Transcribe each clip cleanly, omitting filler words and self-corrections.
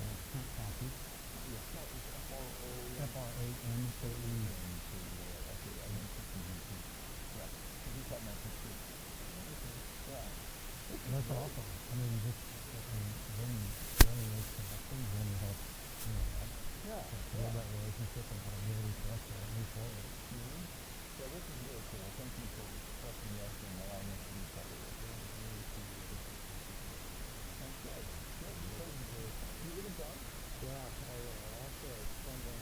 Copy. Yeah, copy is F-R-O. F-R-A-N-K-E. Okay, I didn't put some YouTube. Yeah, because you taught my picture. Yeah. That's awesome. I mean, just then makes connections, then you help, Yeah, build that relationship and that ability for us to move forward. Mm-hmm. So this is really cool. Thank you for trusting us and allowing us to be part of it. Sounds good. Good. So, you live in town? Yeah, I also spend on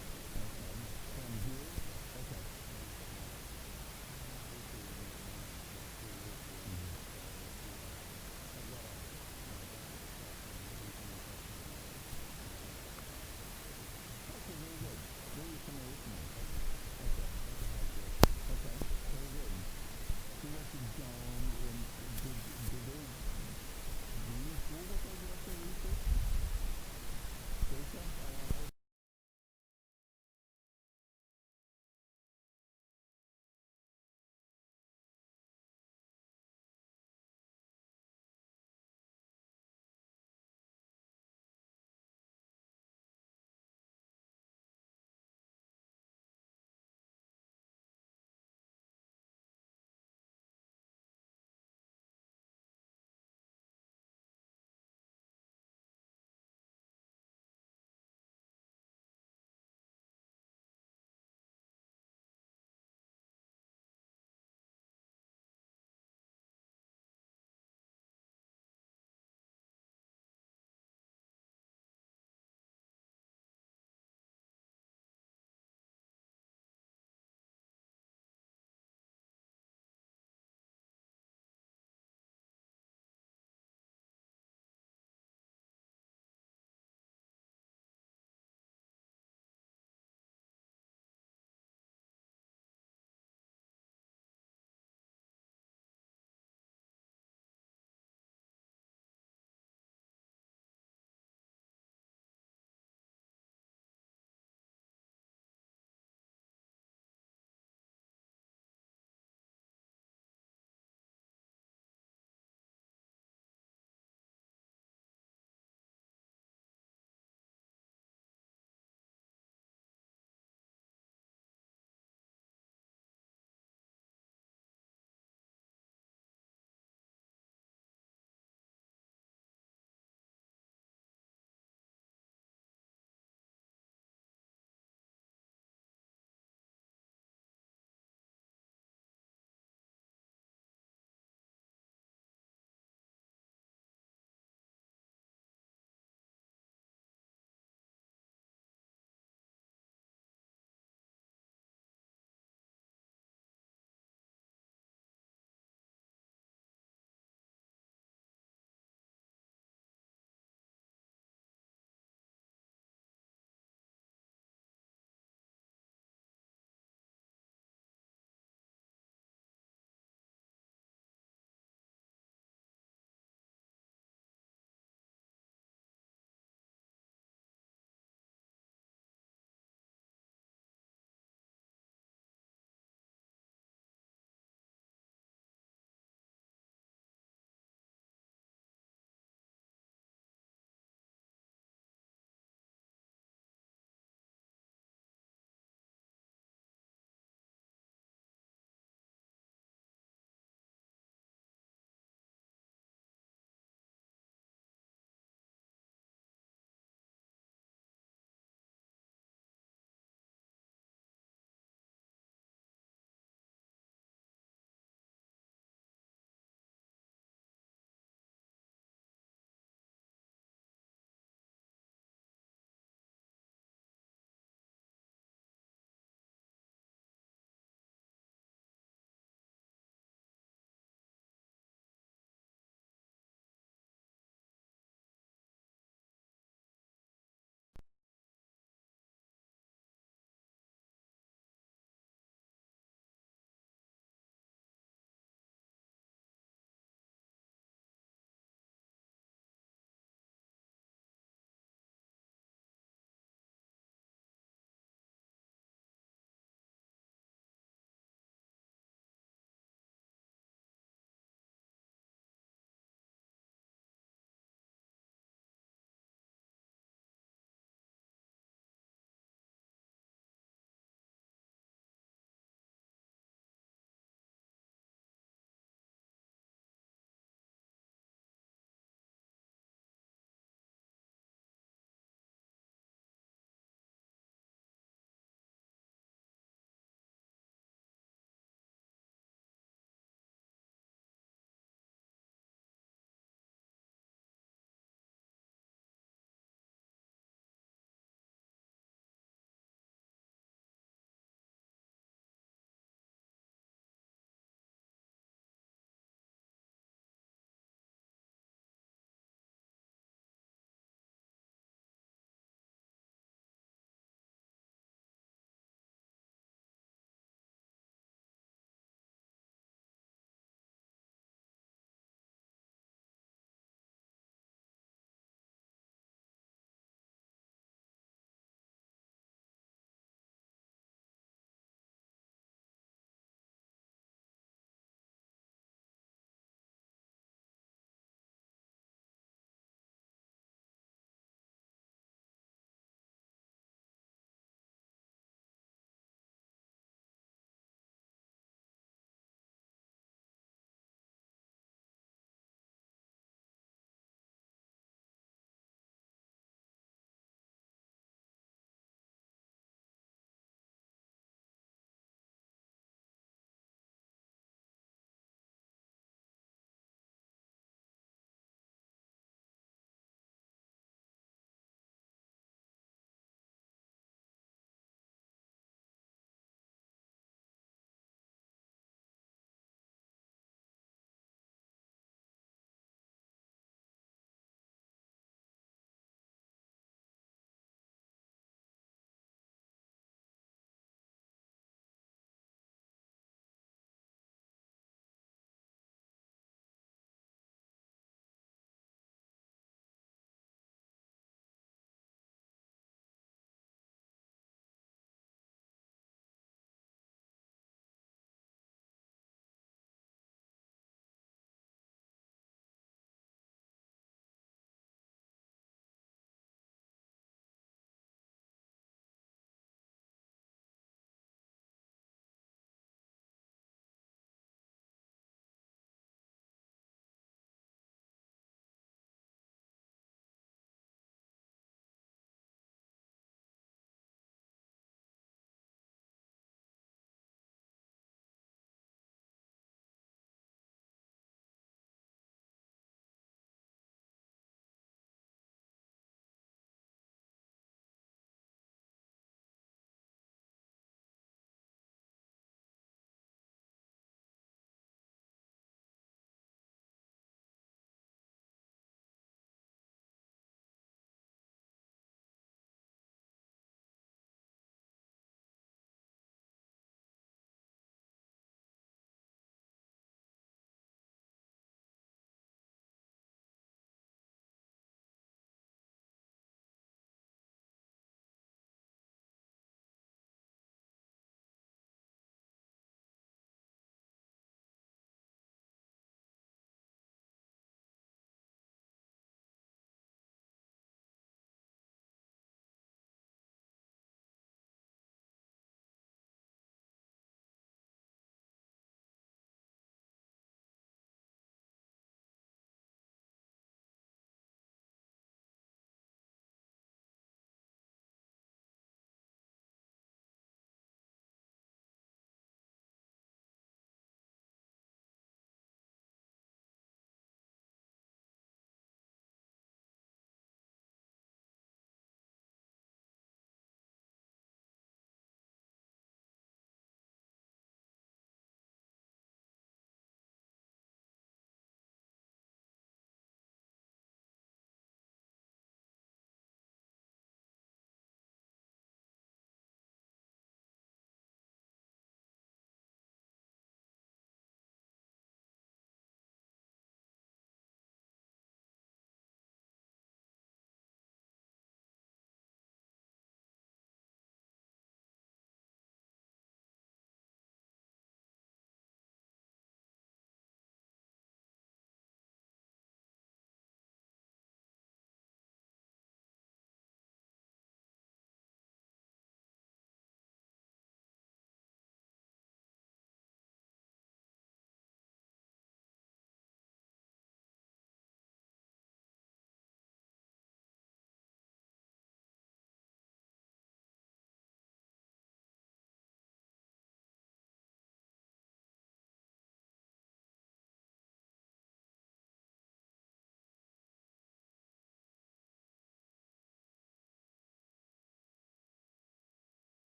From here? Okay. Okay, very good.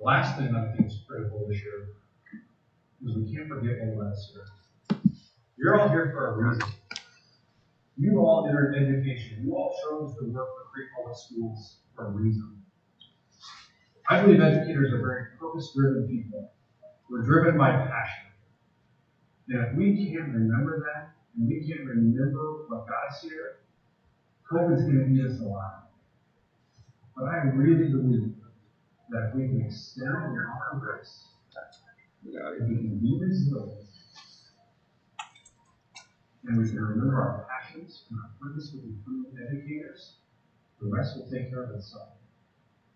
The last thing I think is critical this year is we can't forget what led us here. You're all here for a reason. You all entered education. You all chose to work for Crete Public Schools for a reason. I believe educators are very purpose-driven people. We're driven by passion. And if we can't remember that, and we can't remember what got us here, COVID's going to eat us alive. But I really believe that if we can extend our grace, if we can be resilient, and we can remember our passions and our purpose with improved educators, the rest will take care of itself.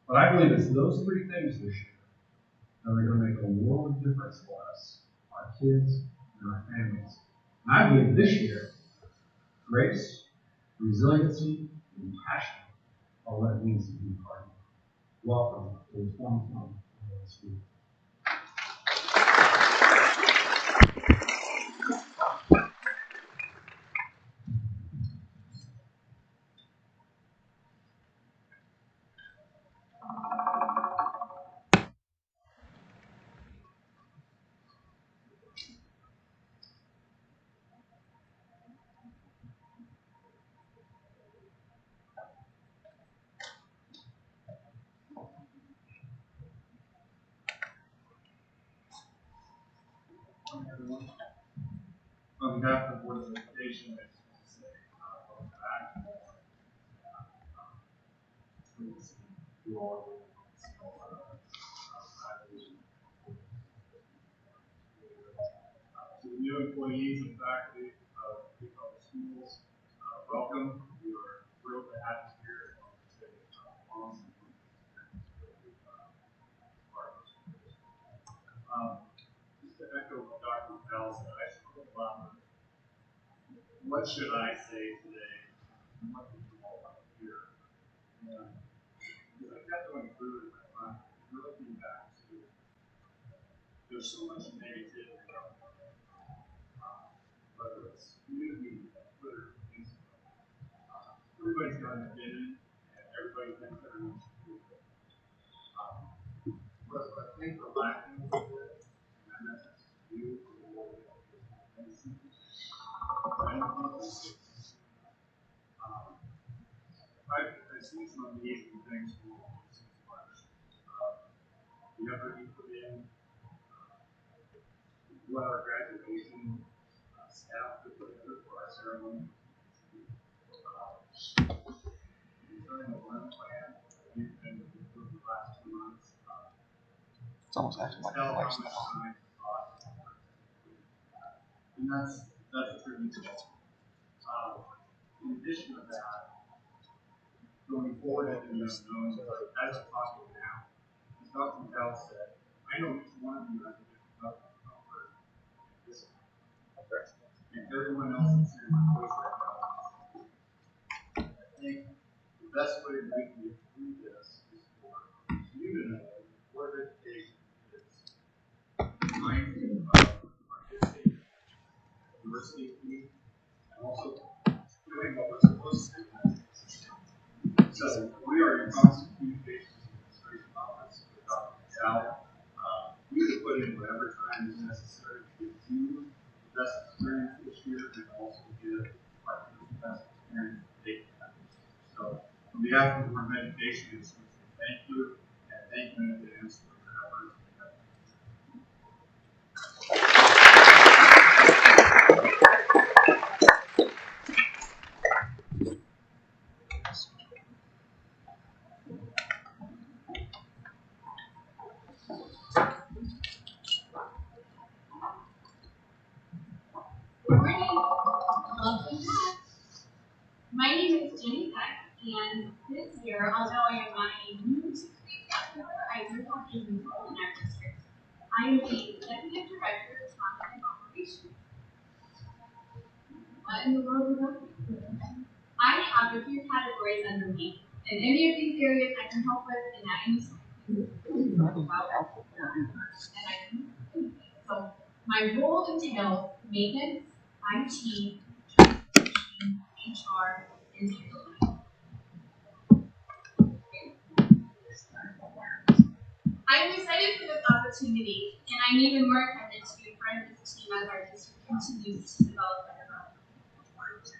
But I believe it's those three things this year that are going to make a world of difference for us, our kids, and our families. And I believe this year, grace, resiliency, and passion are what it means to be part of it. Welcome to the 2020 school. Everyone. On behalf of the Board of Education, I just want to say, welcome back. You all to the new employees and faculty of the public schools, welcome. We are thrilled to have you here. Just to echo what Dr. Bell said, I struggled a lot with what should I say today, and what did you all want to hear? And as I kept going through it in my mind, really came back to there's so much negativity out there, whether it's community, Twitter, Facebook. Everybody's got an opinion, and everybody thinks everyone should do it. But I think we're lacking a little bit, and that message to you, and I've seen some amazing things from since March. The effort you put in, what our graduation staff put together for our ceremony, during the learn plan, we've been through the last 2 months. It's almost acting like a lifestyle. And that's a tribute to them. In addition to that, going forward into the unknown, as I'm talking now, as Dr. Bell said, I know each one of you has a different level of comfort and discipline. And everyone else is here in my voice right now. I think the best way that we can get through this is for you to know that the Board of Education is mindful of our history, diversity, and also doing what we're supposed to do. So we are in constant communications with the administration office, with Dr. Sal. We have put in whatever time is necessary to give you the best experience this year and also give our students the best experience they can. So on behalf of the Board of Education, I just want to say thank you, and thank you in advance for your efforts. Good morning. Welcome back. My name is Jenny Peck, and this year, although I am not a new to Crete member, I do have a new role in our district. I am the Executive Director of Talent and Operations. What in the world is that? I have a few categories under me, and any of these areas I can help with, and at any time. And I can do anything. So my role entails maintenance, IT, HR, and technology. I I'm excited for this opportunity, and I'm even more excited to be a part of this team as our district continues to develop and grow.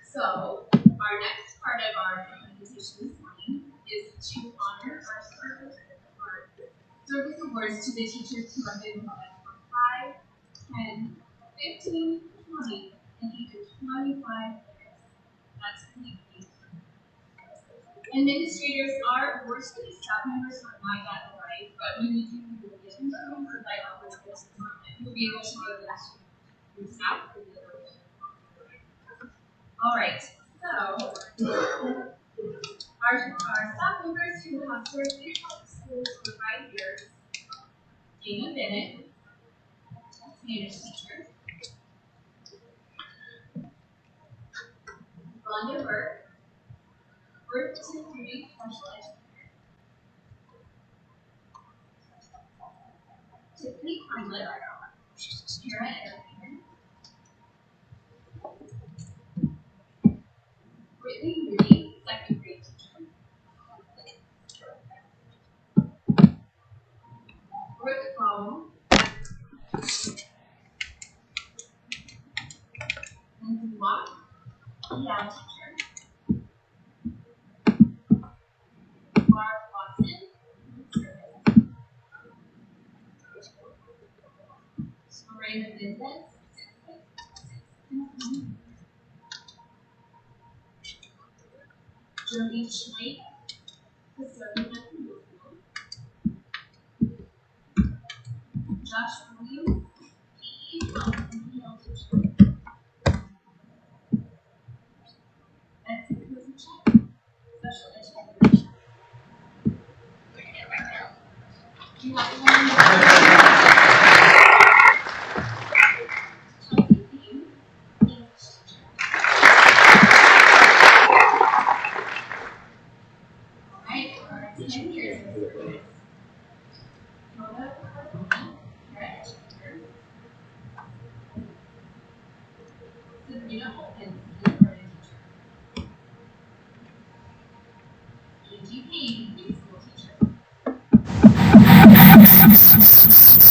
So, our next part of our presentation this morning is to honor our service awards to the teachers who have been with us for 5, 10, 15, 20, and even 25 years. That's pretty amazing. Administrators are, or student staff members are not that right, but when you do the addition to them, like our courses, you'll be able to know that your staff will be able to. All right, so our staff members who have served in public schools for 5 years: Dana Bennett, Spanish teacher; Rhonda Burke, Work to 3 special educator; Tiffany Crumlett, Kara Erickson; Brittany Rudy, second grade teacher; Brooke Bone, Lindsay Watt, EL teacher; Barb Watson, service; Miranda Vincent, Jody Schleich, custodian at the middle school; Josh Williams, PE health and EL teacher; Betsy Kozichek, special educator. You have one Chelsea Dean, English teacher. Alright, for our 10 years of service: Rhoda Cardona, Kara educator; Sabrina Holkinson, art teacher; Angie Payne, preschool teacher;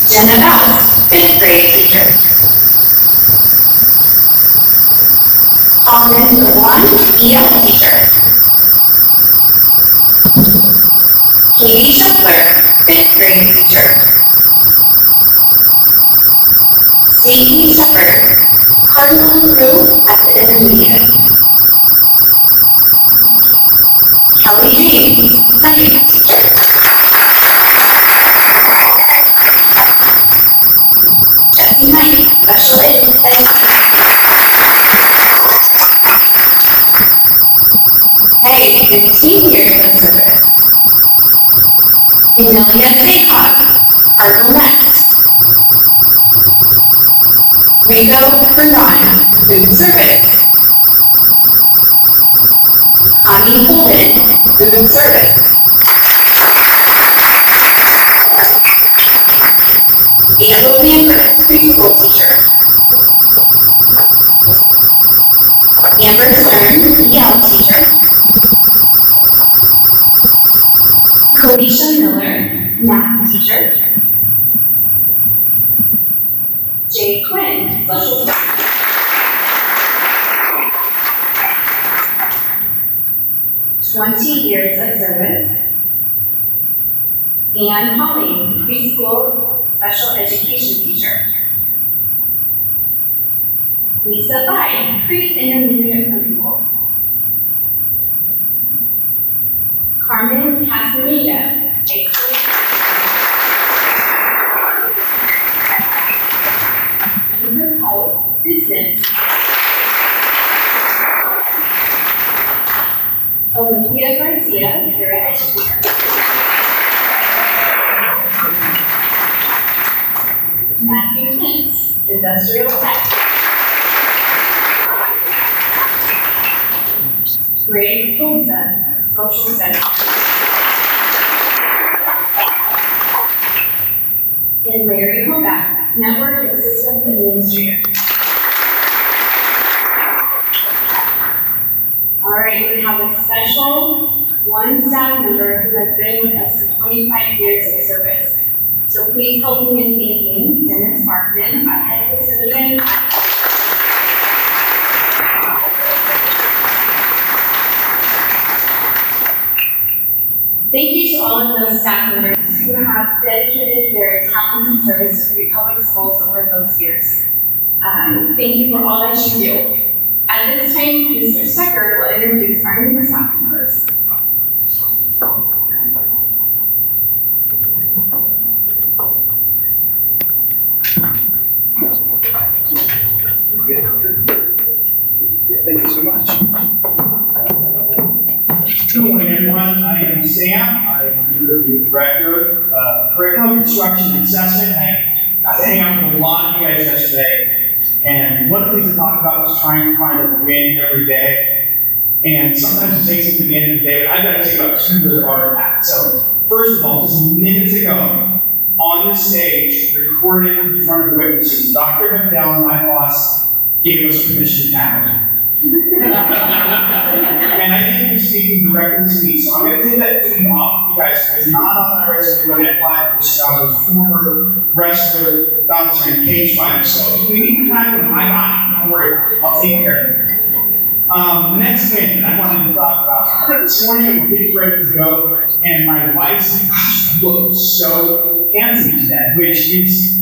Jenna Bell, 5th grade teacher. Alden Goodwin, EL teacher. Katie Scheffler, 5th grade teacher. Stacey Shepard, cardinal group at the intermediate. Kelly James, science teacher. Jesse Knight, special ed head. Hey, 15 years of service. Amelia Bayhawk, Argonette. Rico Verdon, food service. Connie Holden, food service. Diego Davis, preschool teacher. Amber Stern, EL teacher. Kodisha Miller, math teacher. Jay Quinn, social studies. 20 years of service. Anne Holling, preschool special education teacher. Lisa Fine, Crete intermediate principal. Carmen Castaneda, high school. Jennifer Pope, business. Olympia Garcia, para educator. Matthew Kintz, industrial tech. Greg Holza, social studies. And Larry Hoback, network and systems administrator. All right, we have a special one staff member who has been with us for 25 years of service. So please help me in thanking Dennis Markman, our head custodian. Thank you to all of those staff members who have dedicated their talents and service to Crete Public Schools over those years. Thank you for all that you do. At this time, Mr. Stecker will introduce our new staff members. Thank you so much. Good morning, everyone. I am Sam. I am the new director of curriculum instruction and assessment. I got to hang out with a lot of you guys yesterday. And one of the things I talked about was trying to find a win every day. And sometimes it takes it to the end of the day, but I've got to take about 2 that have already happened. So, first of all, just minutes ago, on the stage, recorded in front of witnesses, Dr. McDowell, my boss, gave us permission to tap it. And I think he's speaking directly to me, so I'm going to take that duty off of you guys, because not on my resume when I applied for this job as former wrestler, bouncer, and cage fighter. So if we need to tackle him, I got it. Don't worry, I'll take care of it. Next thing I wanted to talk about. This morning I'm getting ready to go, and my wife's like, gosh, you look so handsome today, which is,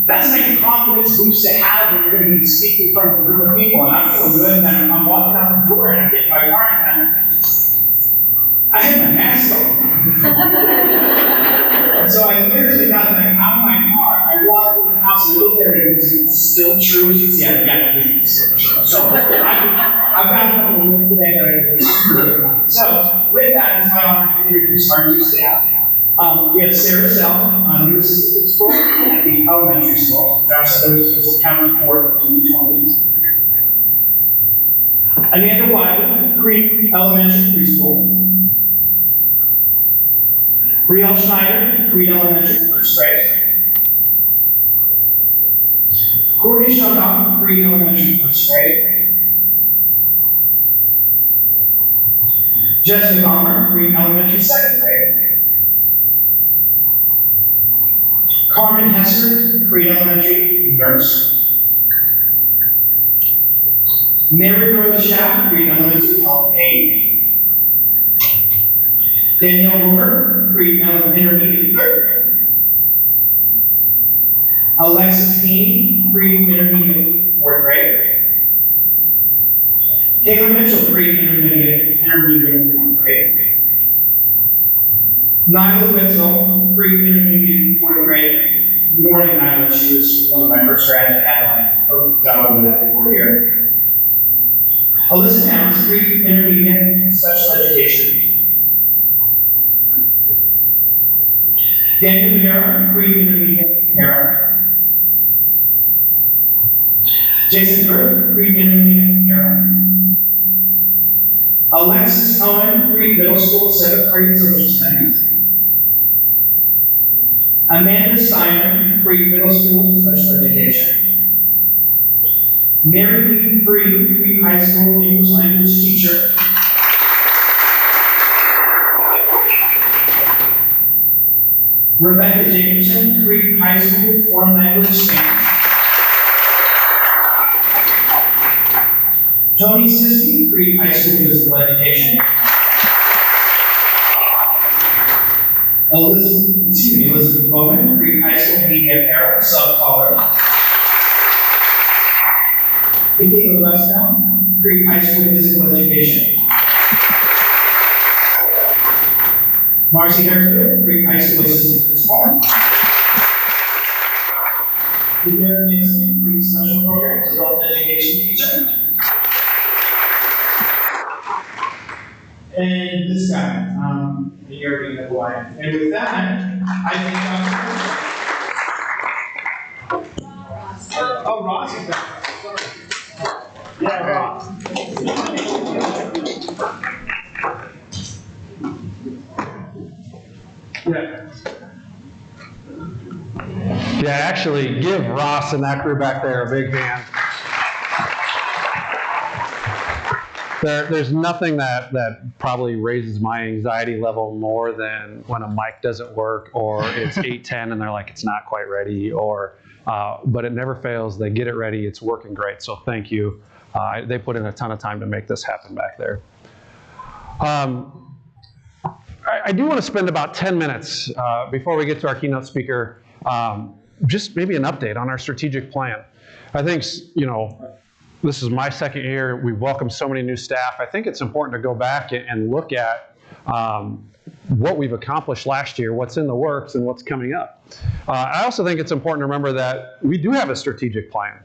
that's like a confidence boost to have when you're going to be speaking in front of a group of people, and I'm feeling good, and then I'm walking out the door, and I get in my car, and I had my mask on. So I literally got out of my car, I walked in the house, and I looked at it, and it was still true, as you can see, I've got to be still true. So I've got a couple of minutes today that I can. So with that, it's my honor to introduce our new staff. We have Sarah Sell, new assistant principal at the elementary school. Josh said there was accounting for the 2020s. Amanda Wiley, Crete Elementary Preschool. Riel Schneider, Crete Elementary First Grade. Courtney Shoggoff, Crete Elementary First Grade. Jessica Palmer, Crete Elementary Second Grade. Carmen Hesser, Crete Elementary Nurse. Mary Rose Schaff, Crete Elementary Health Aide. Danielle Rohr, Crete Intermediate Third Grade. Alexis Payne, Crete Intermediate Fourth Grade. Taylor Mitchell, Crete Intermediate Fourth Grade. Nyla Witzel, Crete Intermediate Fourth Grade. Good morning, Nyla. She was one of my first grads I had when I got over that before here. Alyssa Downs, Crete Intermediate Special Education. Daniel Hara, Crete Intermediate Hara. Jason Burke, Crete Intermediate Hara. Alexis Owen, Crete Middle School, 7th grade Social Studies. Amanda Steiner, Crete Middle School, Special Education. Mary Lee Free, Crete High School, English Language Teacher. Rebecca Jacobson, Crete High School, Foreign Language Spanish. Tony Siski, Crete High School, Physical Education. Elizabeth Bowman, Crete High School, Media Para, Sub-Caller. Michaela Westbound, Crete High School, Physical Education. Marcy Herfield, Crete High School, Assistant Principal. Ladera Mason, Crete Special Programs, Adult Education Teacher. And this guy, the European of Hawaii. And with that, I think oh, Ross is back. Sorry. Yeah, Ross. Yeah, actually, give Ross and that crew back there a big hand. There's nothing that probably raises my anxiety level more than when a mic doesn't work, or it's 8:10 and they're like, it's not quite ready, or but it never fails. They get it ready. It's working great. So thank you. They put in a ton of time to make this happen back there. I do want to spend about 10 minutes before we get to our keynote speaker, just maybe an update on our strategic plan. I think, this is my second year. We've welcomed so many new staff. I think it's important to go back and look at what we've accomplished last year, what's in the works, and what's coming up. I also think it's important to remember that we do have a strategic plan.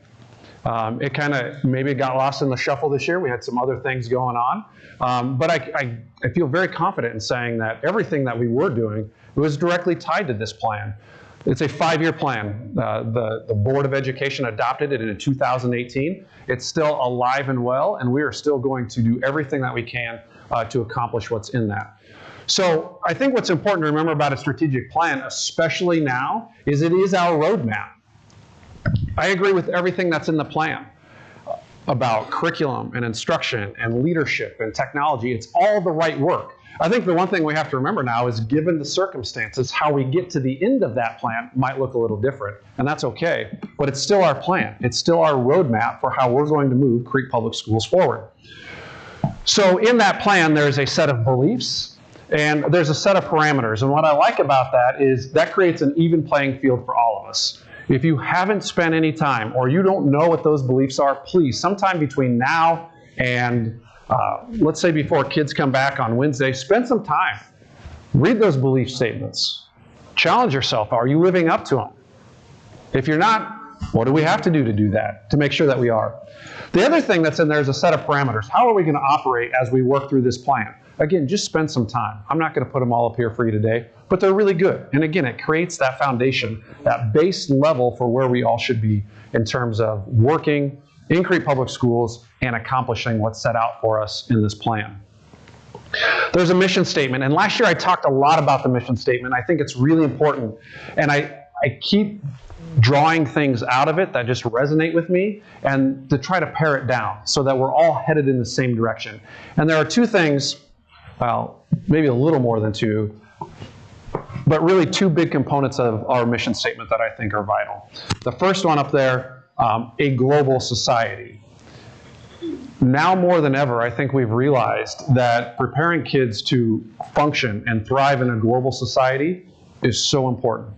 It kind of maybe got lost in the shuffle this year. We had some other things going on. But I feel very confident in saying that everything that we were doing was directly tied to this plan. It's a 5-year plan. The Board of Education adopted it in 2018. It's still alive and well, and we are still going to do everything that we can to accomplish what's in that. So I think what's important to remember about a strategic plan, especially now, is it is our roadmap. I agree with everything that's in the plan about curriculum and instruction and leadership and technology. It's all the right work. I think the one thing we have to remember now is, given the circumstances, how we get to the end of that plan might look a little different, and that's okay, but it's still our plan. It's still our roadmap for how we're going to move Crete Public Schools forward. So in that plan, there's a set of beliefs, and there's a set of parameters, and what I like about that is that creates an even playing field for all of us. If you haven't spent any time, or you don't know what those beliefs are, please, sometime between now and let's say before kids come back on Wednesday, spend some time. Read those belief statements. Challenge yourself. Are you living up to them? If you're not, what do we have to do that, to make sure that we are? The other thing that's in there is a set of parameters. How are we going to operate as we work through this plan? Again, just spend some time. I'm not going to put them all up here for you today, but they're really good. And again, it creates that foundation, that base level for where we all should be in terms of working in Crete Public Schools and accomplishing what's set out for us in this plan. There's a mission statement, and last year I talked a lot about the mission statement. I think it's really important, and I keep drawing things out of it that just resonate with me, and to try to pare it down so that we're all headed in the same direction. And there are two things, well, maybe a little more than two, but really two big components of our mission statement that I think are vital. The first one up there, a global society. Now more than ever, I think we've realized that preparing kids to function and thrive in a global society is so important.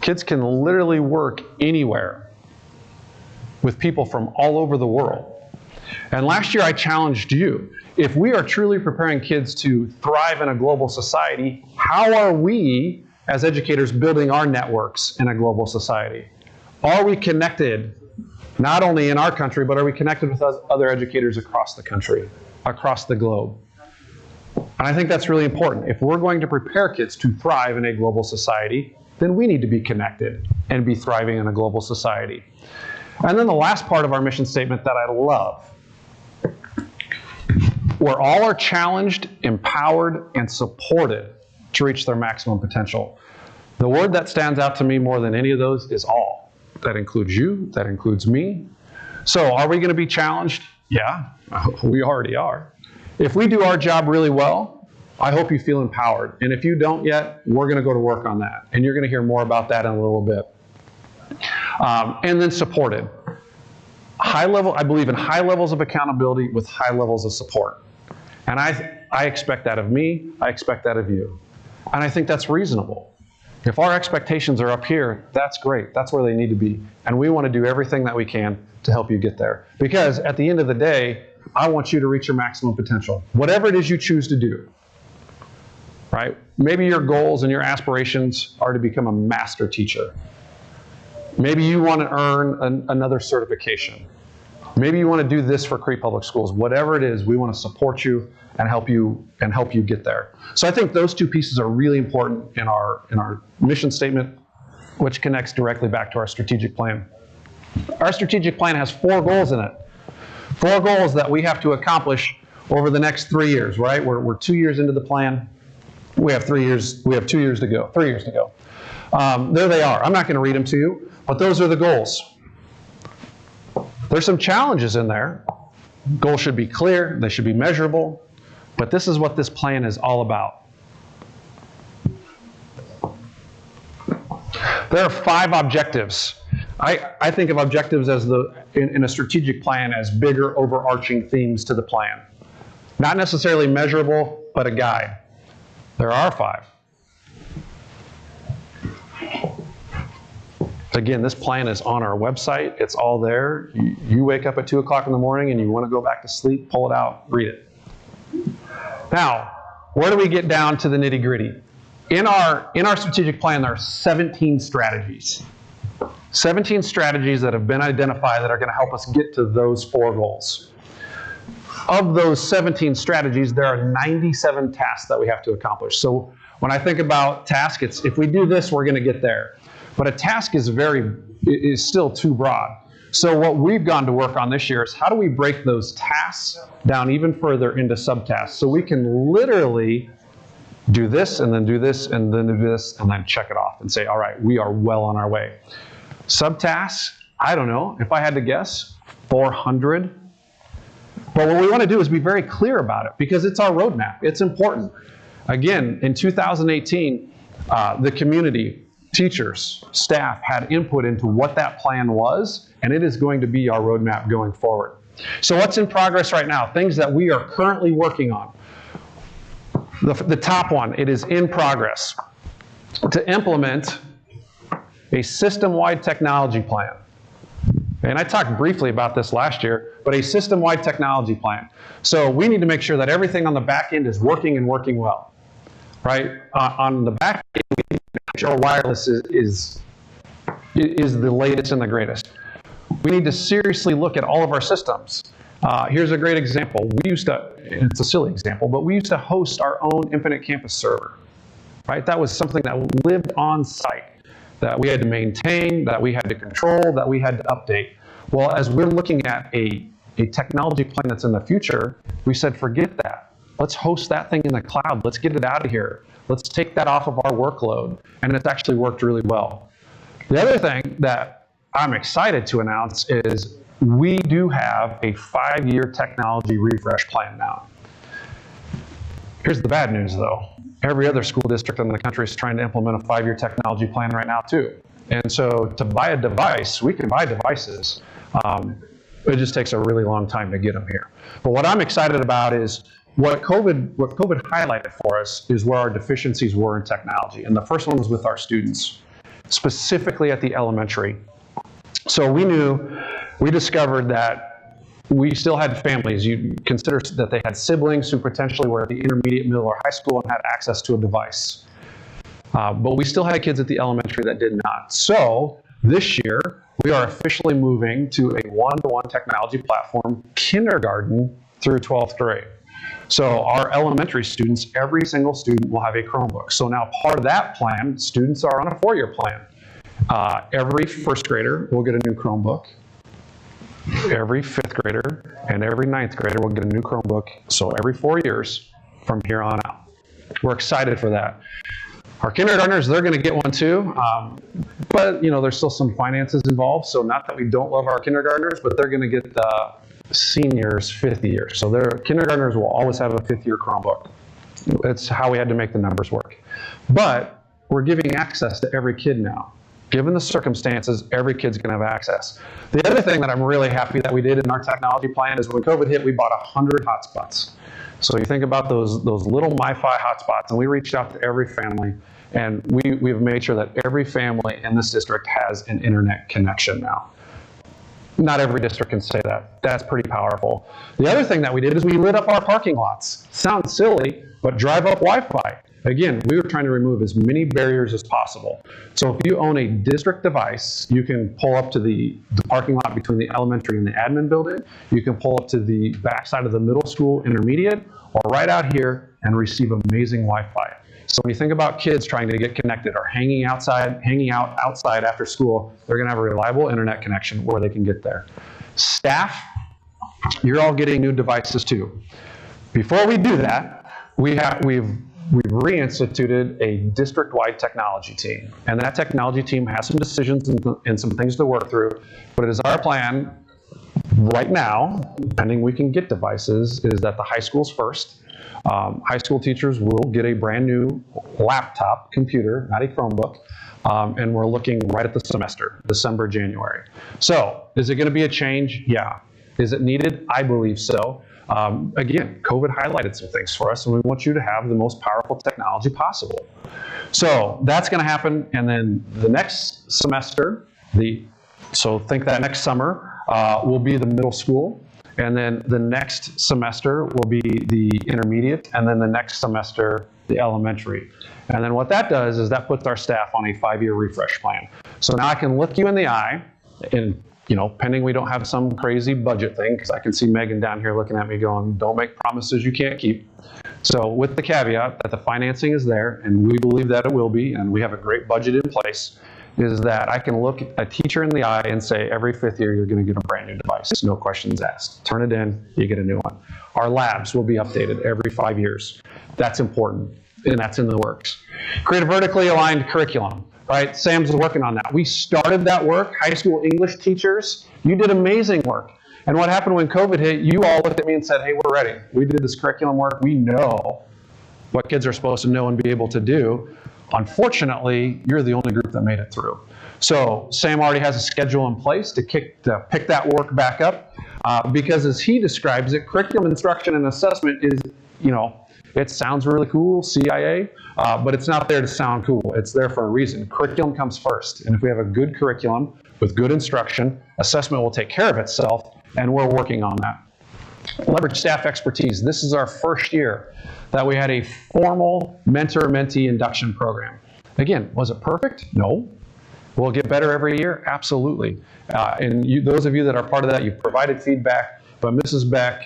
Kids can literally work anywhere with people from all over the world. And last year I challenged you. If we are truly preparing kids to thrive in a global society, how are we as educators building our networks in a global society? Are we connected, not only in our country, but are we connected with other educators across the country, across the globe? And I think that's really important. If we're going to prepare kids to thrive in a global society, then we need to be connected and be thriving in a global society. And then the last part of our mission statement that I love, where all are challenged, empowered, and supported to reach their maximum potential. The word that stands out to me more than any of those is all. That includes you, that includes me. So are we going to be challenged? Yeah, we already are. If we do our job really well, I hope you feel empowered. And if you don't yet, we're going to go to work on that. And you're going to hear more about that in a little bit. And then supported. High level, I believe in high levels of accountability with high levels of support. And I expect that of me, I expect that of you. And I think that's reasonable. If our expectations are up here, that's great. That's where they need to be. And we want to do everything that we can to help you get there. Because at the end of the day, I want you to reach your maximum potential. Whatever it is you choose to do, right? Maybe your goals and your aspirations are to become a master teacher. Maybe you want to earn another certification. Maybe you want to do this for Crete Public Schools. Whatever it is, we want to support you and help you get there. So I think those two pieces are really important in our mission statement, which connects directly back to our strategic plan. Our strategic plan has 4 goals in it. 4 goals that we have to accomplish over the next 3 years, right? We're 2 years into the plan. We have 3 years. We have 2 years to go. 3 years to go. There they are. I'm not going to read them to you, but those are the goals. There's some challenges in there. Goals should be clear, they should be measurable, but this is what this plan is all about. There are 5 objectives. I think of objectives as in a strategic plan as bigger overarching themes to the plan. Not necessarily measurable, but a guide. There are 5. Again, this plan is on our website. It's all there. You wake up at 2 o'clock in the morning and you want to go back to sleep, pull it out, read it. Now, where do we get down to the nitty-gritty? In our strategic plan, there are 17 strategies. 17 strategies that have been identified that are going to help us get to those 4 goals. Of those 17 strategies, there are 97 tasks that we have to accomplish. So when I think about task, it's if we do this, we're going to get there. But a task is still too broad. So what we've gone to work on this year is how do we break those tasks down even further into subtasks so we can literally do this and then do this and then do this and then check it off and say, all right, we are well on our way. Subtasks, I don't know, if I had to guess, 400. But what we want to do is be very clear about it because it's our roadmap. It's important. Again, in 2018, the community, teachers, staff had input into what that plan was, and it is going to be our roadmap going forward. So what's in progress right now? Things that we are currently working on. The top one, it is in progress to implement a system-wide technology plan. And I talked briefly about this last year, but a system-wide technology plan. So we need to make sure that everything on the back end is working and working well, right? On the back end, we need to make sure wireless is the latest and the greatest. We need to seriously look at all of our systems. Here's a great example. It's a silly example, but we used to host our own Infinite Campus server, right? That was something that lived on site, that we had to maintain, that we had to control, that we had to update. Well, as we're looking at a technology plan that's in the future, we said, forget that. Let's host that thing in the cloud. Let's get it out of here. Let's take that off of our workload. And it's actually worked really well. The other thing that I'm excited to announce is we do have a 5-year technology refresh plan now. Here's the bad news, though. Every other school district in the country is trying to implement a 5-year technology plan right now, too. And so to buy a device, we can buy devices. It just takes a really long time to get them here. But what I'm excited about is what COVID highlighted for us is where our deficiencies were in technology. And the first one was with our students, specifically at the elementary. So we discovered that we still had families. You consider that they had siblings who potentially were at the intermediate, middle, or high school and had access to a device. But we still had kids at the elementary that did not. So this year, we are officially moving to a one-to-one technology platform, kindergarten through 12th grade. So our elementary students, every single student will have a Chromebook. So now part of that plan, students are on a 4-year plan. Every first grader will get a new Chromebook. Every 5th grader and every 9th grader will get a new Chromebook. So every 4 years from here on out. We're excited for that. Our kindergartners, they're going to get one too. But there's still some finances involved. So not that we don't love our kindergartners, but they're going to get the seniors 5th year. So their kindergartners will always have a 5th year Chromebook. It's how we had to make the numbers work. But we're giving access to every kid now. Given the circumstances, every kid's going to have access. The other thing that I'm really happy that we did in our technology plan is when COVID hit, we bought 100 hotspots. So you think about those little MiFi hotspots, and we reached out to every family, and we've made sure that every family in this district has an internet connection now. Not every district can say that. That's pretty powerful. The other thing that we did is we lit up our parking lots. Sounds silly, but drive up Wi-Fi. Again, we were trying to remove as many barriers as possible. So if you own a district device, you can pull up to the parking lot between the elementary and the admin building. You can pull up to the backside of the middle school intermediate, or right out here and receive amazing Wi-Fi. So when you think about kids trying to get connected or hanging out outside after school, they're going to have a reliable internet connection where they can get there. Staff, you're all getting new devices too. Before we do that, we've reinstituted a district-wide technology team. And that technology team has some decisions and some things to work through, but it is our plan right now, pending we can get devices, is that the high school's first. High school teachers will get a brand new laptop computer, not a Chromebook, and we're looking right at the semester, December, January. So, is it going to be a change? Yeah. Is it needed? I believe so. Again, COVID highlighted some things for us, and we want you to have the most powerful technology possible. So that's going to happen, and then the next semester, so think that next summer will be the middle school, and then the next semester will be the intermediate, and then the next semester, the elementary. And then what that does is that puts our staff on a 5-year refresh plan. So now I can look you in the eye, and pending we don't have some crazy budget thing, because I can see Megan down here looking at me going, don't make promises you can't keep. So with the caveat that the financing is there, and we believe that it will be, and we have a great budget in place, is that I can look a teacher in the eye and say, every 5th year you're going to get a brand new device, no questions asked. Turn it in, you get a new one. Our labs will be updated every 5 years. That's important, and that's in the works. Create a vertically aligned curriculum. Right? Sam's working on that. We started that work. High school English teachers, you did amazing work. And what happened when COVID hit, you all looked at me and said, hey, we're ready. We did this curriculum work. We know what kids are supposed to know and be able to do. Unfortunately, you're the only group that made it through. So Sam already has a schedule in place to pick that work back up, because as he describes it, curriculum instruction and assessment is, it sounds really cool, CIA, but it's not there to sound cool. It's there for a reason. Curriculum comes first. And if we have a good curriculum with good instruction, assessment will take care of itself, and we're working on that. Leverage staff expertise. This is our first year that we had a formal mentor-mentee induction program. Again, was it perfect? No. Will it get better every year? Absolutely. And those of you that are part of that, you've provided feedback, but Mrs. Beck,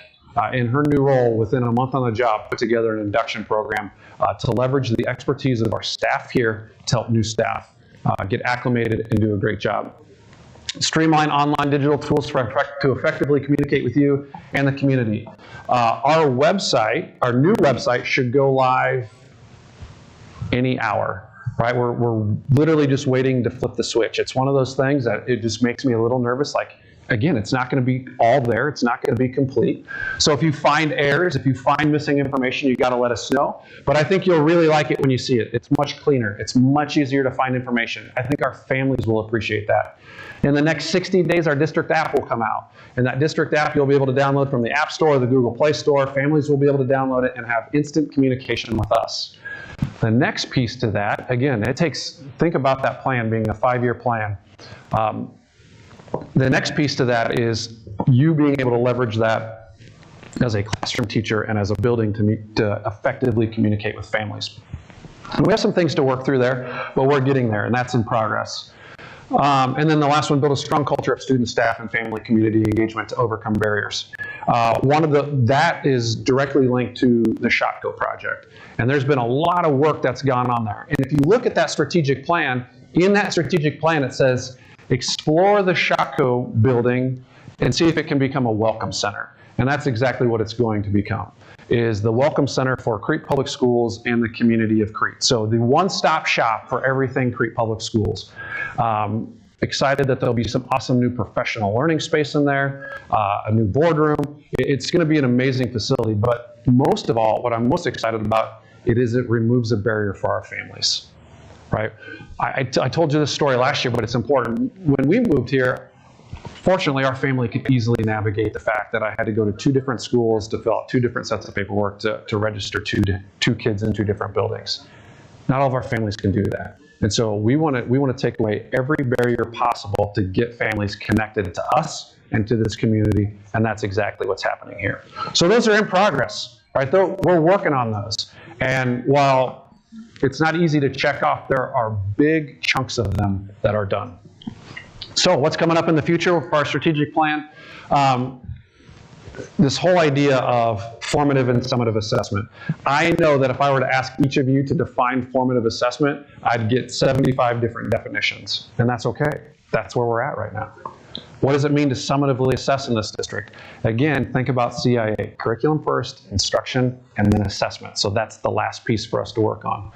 in her new role, within a month on the job, put together an induction program to leverage the expertise of our staff here to help new staff get acclimated and do a great job. Streamline online digital tools to effectively communicate with you and the community. Our website, our new website, should go live any hour. Right? We're literally just waiting to flip the switch. It's one of those things that it just makes me a little nervous. Like, again, it's not going to be all there. It's not going to be complete. So if you find errors, if you find missing information, you got to let us know. But I think you'll really like it when you see it. It's much cleaner. It's much easier to find information. I think our families will appreciate that. In the next 60 days, our district app will come out. And that district app you'll be able to download from the App Store or the Google Play Store. Families will be able to download it and have instant communication with us. The next piece to that, again, think about that plan being a 5-year plan. The next piece to that is you being able to leverage that as a classroom teacher and as a building to effectively communicate with families. And we have some things to work through there, but we're getting there, and that's in progress. And then the last one, build a strong culture of student, staff, and family community engagement to overcome barriers. That is directly linked to the ShotGo project. And there's been a lot of work that's gone on there. And if you look at that strategic plan, in that strategic plan it says, explore the ShotGo building and see if it can become a welcome center. And that's exactly what it's going to become, is the welcome center for Crete Public Schools and the community of Crete. So the one-stop shop for everything Crete Public Schools. Excited that there'll be some awesome new professional learning space in there, a new boardroom. It's going to be an amazing facility, but most of all, what I'm most excited about, it removes a barrier for our families. Right? I told you this story last year, but it's important. When we moved here, fortunately, our family could easily navigate the fact that I had to go to 2 different schools to fill out 2 different sets of paperwork to register two kids in 2 different buildings. Not all of our families can do that. And so we want to take away every barrier possible to get families connected to us and to this community, and that's exactly what's happening here. So those are in progress, right? We're working on those. And while it's not easy to check off, there are big chunks of them that are done. So what's coming up in the future for our strategic plan? This whole idea of formative and summative assessment. I know that if I were to ask each of you to define formative assessment, I'd get 75 different definitions, and that's okay. That's where we're at right now. What does it mean to summatively assess in this district? Again, think about CIA, curriculum first, instruction, and then assessment. So that's the last piece for us to work on.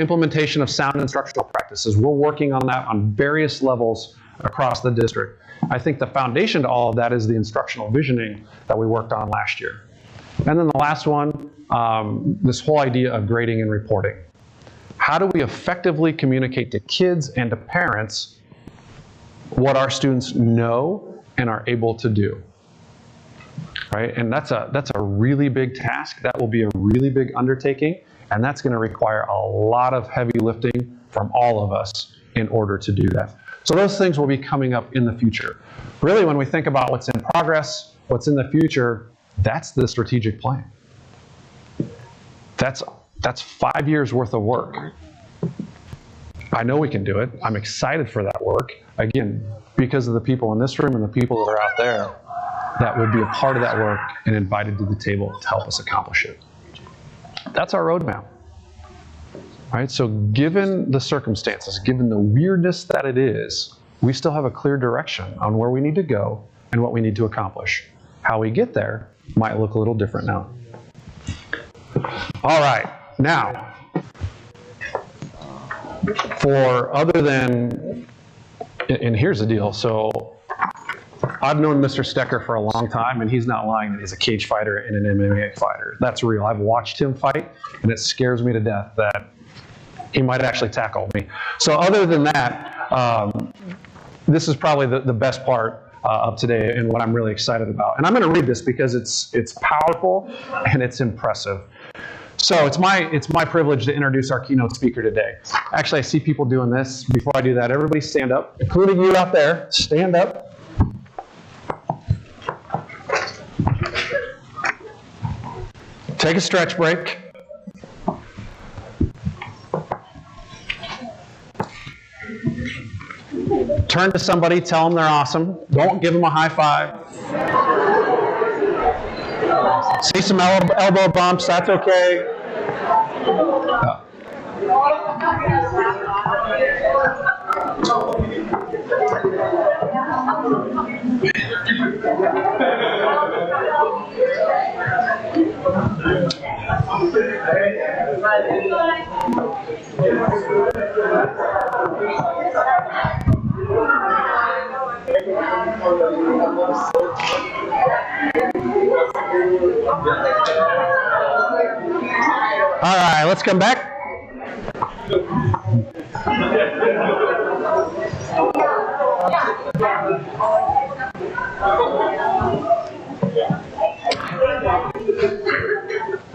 Implementation of sound instructional practices. We're working on that on various levels across the district. I think the foundation to all of that is the instructional visioning that we worked on last year. And then the last one, this whole idea of grading and reporting. How do we effectively communicate to kids and to parents what our students know and are able to do? Right? And that's a really big task. That will be a really big undertaking, and that's going to require a lot of heavy lifting from all of us in order to do that. So those things will be coming up in the future. Really, when we think about what's in progress, what's in the future, that's the strategic plan. That's 5 years worth of work. I know we can do it. I'm excited for that work. Again, because of the people in this room and the people that are out there that would be a part of that work and invited to the table to help us accomplish it. That's our roadmap. Right? So given the circumstances, given the weirdness that it is, we still have a clear direction on where we need to go and what we need to accomplish. How we get there might look a little different now. All right, now, for other than, and here's the deal. So I've known Mr. Stecker for a long time, and he's not lying that he's a cage fighter and an MMA fighter. That's real. I've watched him fight, and it scares me to death that he might actually tackle me. So other than that, this is probably the best part of today and what I'm really excited about. And I'm going to read this because it's powerful and it's impressive. So it's my privilege to introduce our keynote speaker today. Actually, I see people doing this. Before I do that, everybody stand up, including you out there. Stand up. Take a stretch break. Turn to somebody, tell them they're awesome. Don't give them a high five. See some elbow bumps, that's okay. All right, let's come back.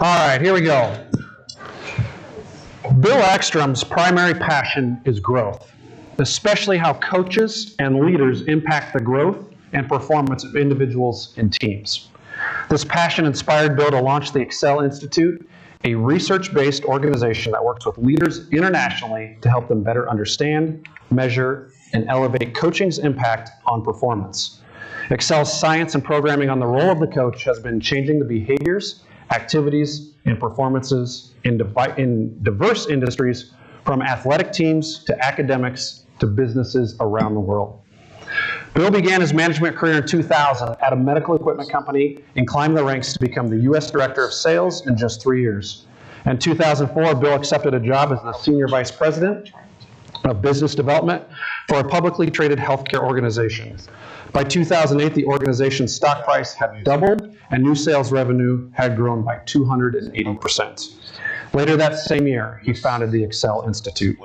All right, here we go. Bill Ekstrom's primary passion is growth, especially how coaches and leaders impact the growth and performance of individuals and teams. This passion inspired Bill to launch the Excel Institute, a research-based organization that works with leaders internationally to help them better understand, measure, and elevate coaching's impact on performance. Excel's science and programming on the role of the coach has been changing the behaviors, activities, and performances in diverse industries, from athletic teams to academics to businesses around the world. Bill began his management career in 2000 at a medical equipment company and climbed the ranks to become the U.S. Director of Sales in just 3 years. In 2004, Bill accepted a job as the Senior Vice President of Business Development for a publicly traded healthcare organization. By 2008, the organization's stock price had doubled and new sales revenue had grown by 280%. Later that same year, he founded the Excel Institute.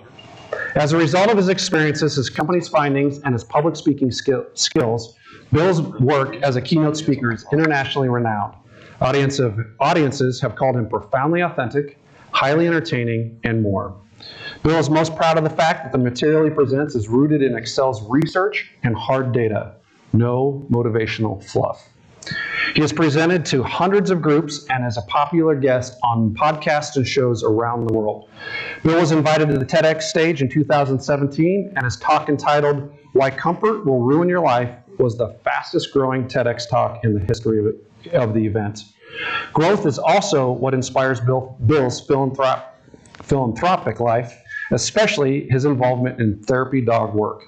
As a result of his experiences, his company's findings, and his public speaking skills, Bill's work as a keynote speaker is internationally renowned. Audiences have called him profoundly authentic, highly entertaining, and more. Bill is most proud of the fact that the material he presents is rooted in Excel's research and hard data, no motivational fluff. He has presented to hundreds of groups and is a popular guest on podcasts and shows around the world. Bill was invited to the TEDx stage in 2017, and his talk entitled, "Why Comfort Will Ruin Your Life," was the fastest growing TEDx talk in the history of the event. Growth is also what inspires Bill's philanthropic life, especially his involvement in therapy dog work.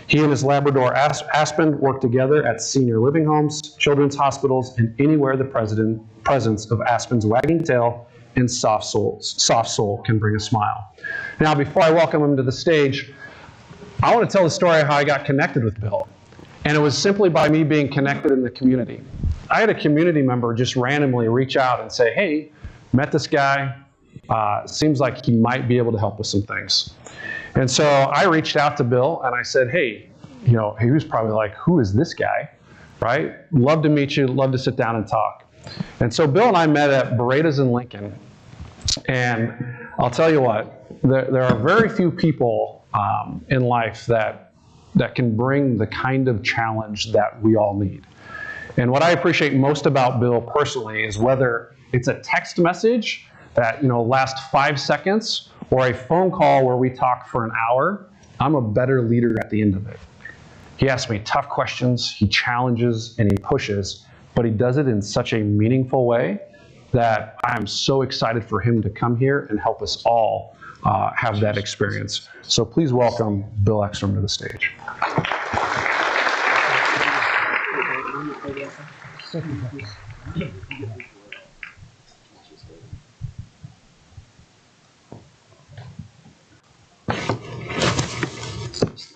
He and his Labrador Aspen work together at senior living homes, children's hospitals, and anywhere the presence of Aspen's wagging tail and soft soul can bring a smile. Now, before I welcome him to the stage, I want to tell the story of how I got connected with Bill. And it was simply by me being connected in the community. I had a community member just randomly reach out and say, hey, met this guy, seems like he might be able to help with some things. And so I reached out to Bill and I said, hey, he was probably like, who is this guy, right? Love to meet you, love to sit down and talk. And so Bill and I met at Beretta's in Lincoln. And I'll tell you what, there are very few people in life that can bring the kind of challenge that we all need. And what I appreciate most about Bill personally is whether it's a text message that lasts 5 seconds or a phone call where we talk for an hour, I'm a better leader at the end of it. He asks me tough questions, he challenges, and he pushes, but he does it in such a meaningful way that I'm so excited for him to come here and help us all have that experience. So please welcome Bill Ekstrom to the stage.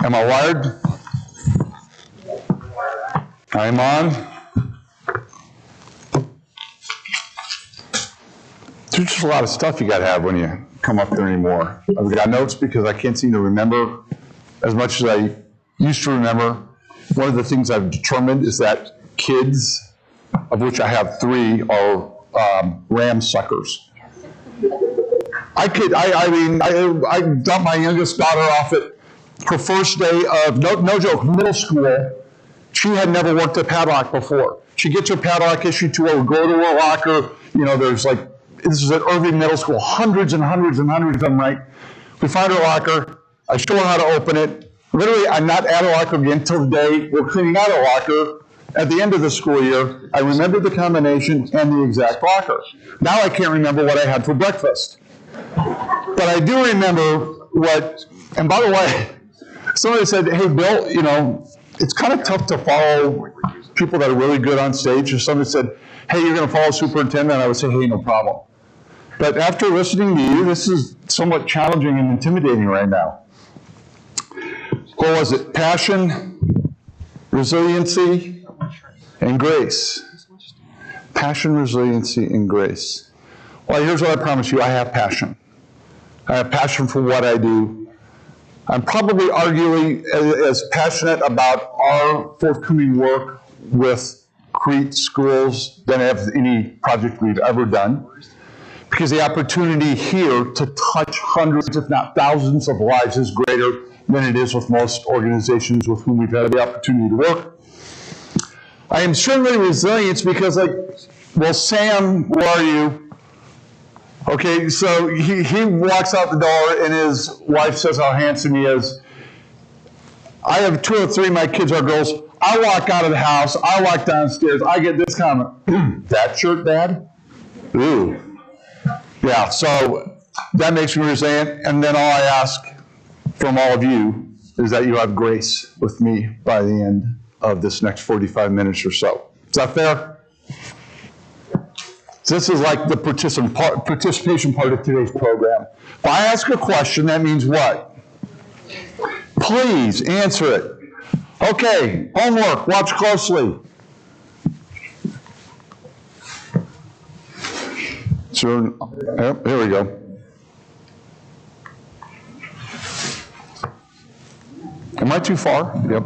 Am I wired? I'm on. There's just a lot of stuff you got to have when you come up there anymore. I've got notes because I can't seem to remember as much as I used to remember. One of the things I've determined is that kids, of which I have 3, are ram suckers. I dumped my youngest daughter off at her first day of, no joke, middle school. She had never worked a padlock before. She gets her padlock issued to her, go to her locker. There's this is at Irving Middle School, hundreds and hundreds and hundreds of them, right? We find her locker. I show her how to open it. Literally, I'm not at a locker again until the day we're cleaning out a locker at the end of the school year. I remember the combination and the exact locker. Now I can't remember what I had for breakfast. But I do remember what, and by the way, somebody said, hey, Bill, it's kind of tough to follow people that are really good on stage. Or somebody said, hey, you're going to follow superintendent? I would say, hey, no problem. But after listening to you, this is somewhat challenging and intimidating right now. What was it? Passion, resiliency, and grace. Passion, resiliency, and grace. Well, here's what I promise you. I have passion. I have passion for what I do. I'm probably arguably as passionate about our forthcoming work with Crete schools than of any project we've ever done. Because the opportunity here to touch hundreds, if not thousands of lives is greater than it is with most organizations with whom we've had the opportunity to work. I am certainly resilient because, Sam, where are you? Okay, so he walks out the door and his wife says how handsome he is. I have 2 or 3 of my kids are girls. I walk out of the house, I walk downstairs, I get this comment, that shirt, Dad? Ooh. Yeah, so that makes me resilient, and then all I ask from all of you is that you have grace with me by the end of this next 45 minutes or so. Is that fair? This is like the participation part of today's program. If I ask a question, that means what? Please answer it. Okay, homework, watch closely. So, here we go. Am I too far? Yep.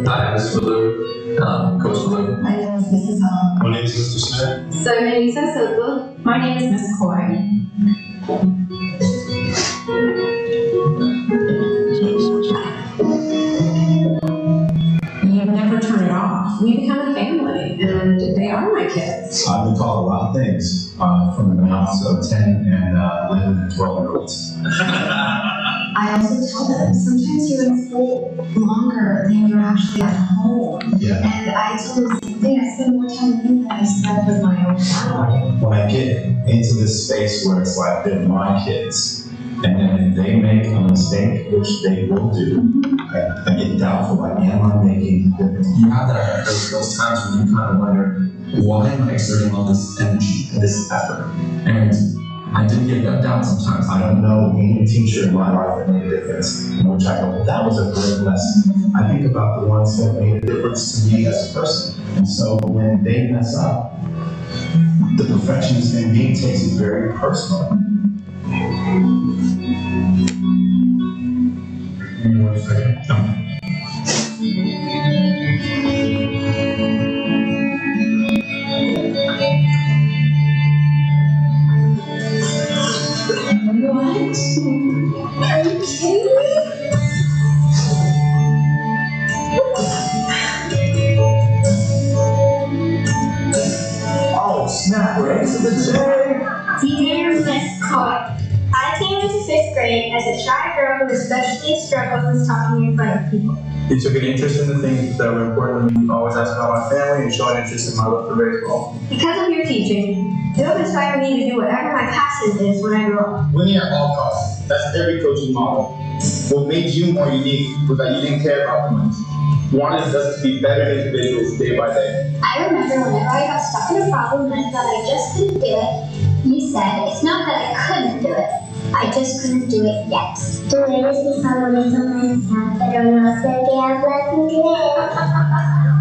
Hi, this is Blue, Coach Blue. My name is Mrs. Hall. My name is Mr. Smith. Soy Melissa Soto. My name is Mrs. Corey. You never turn it off. We become a family, and they are my kids. I've been taught a lot of things from the mouths of 10 and 11 and 12-year-olds. I also tell them, sometimes you're in school longer than you're actually at home. Yeah. And I tell them the same thing. I spend more time with you than I spend with my own family. When I get into this space where it's like they're my kids, and then if they make a mistake, which they will do, I get doubtful, like, am I making a difference? You have that those times when you kind of wonder, why am I exerting all this energy and this effort? And I did get left out sometimes. I don't know any teacher in my life that made a difference, in which I go, that was a great lesson. I think about the ones that made a difference to me as a person. And so when they mess up, the perfectionist in me takes it very personal. Give me 1 second. What? Are you kidding me? Oh, snap, we're into the day. Dear Miss Coy, I came into 5th grade as a shy girl who especially struggles with talking in front of people. You took an interest in the things that were important to me. You always asked about my family and showed interest in my love for baseball. Because of your teaching, you have inspired me to do whatever my passion is when I grow up. Winning at all costs. That's every coaching model. What made you more unique was that you didn't care about the wins. You wanted us to be better individuals day by day. I remember whenever I got stuck in a problem and I thought I just couldn't do it, you said, it's not that I couldn't do it, I just couldn't do it yet. Tú eres mi favorito maestra, pero no sé qué hablas inglés.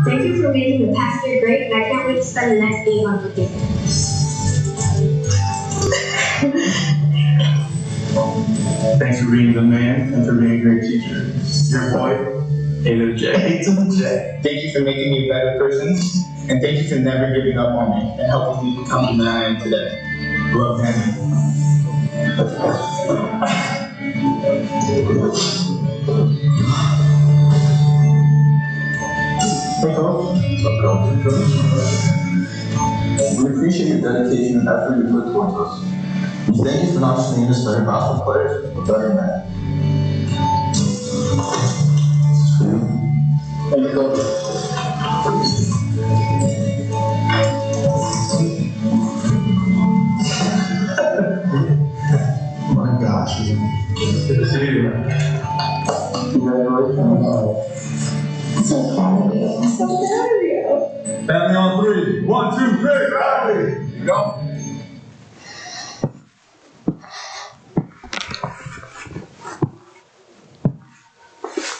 Thank you for making the past year great, and I can't wait to spend the next 8 months with you. Thanks for being the man and for being a great teacher. Your boy, A to the J. A to the J. Thank you for making me a better person, and thank you for never giving up on me and helping me become the man I am today. Love, Danny. We appreciate your dedication and effort you put towards us. We thank you for not just making us better basketball players, but better men. Thank you, Coach. My gosh, Good to see you. congratulations. I'm so proud of you. I'm so proud of you. Family on 3. 1, 2, 3. Family. Here you go.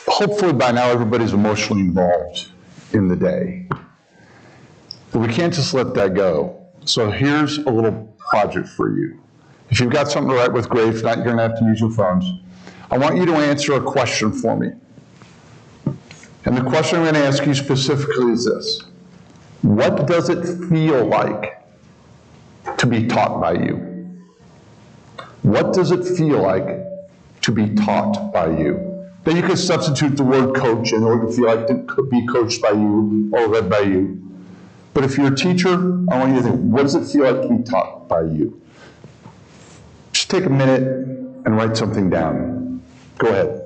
Hopefully by now everybody's emotionally involved in the day. But we can't just let that go. So here's a little project for you. If you've got something to write with, great. If not, you're going to have to use your phones. I want you to answer a question for me. And the question I'm going to ask you specifically is this. What does it feel like to be taught by you? What does it feel like to be taught by you? Then you can substitute the word coach in order to feel like to be coached by you or led by you. But if you're a teacher, I want you to think, what does it feel like to be taught by you? Just take a minute and write something down. Go ahead.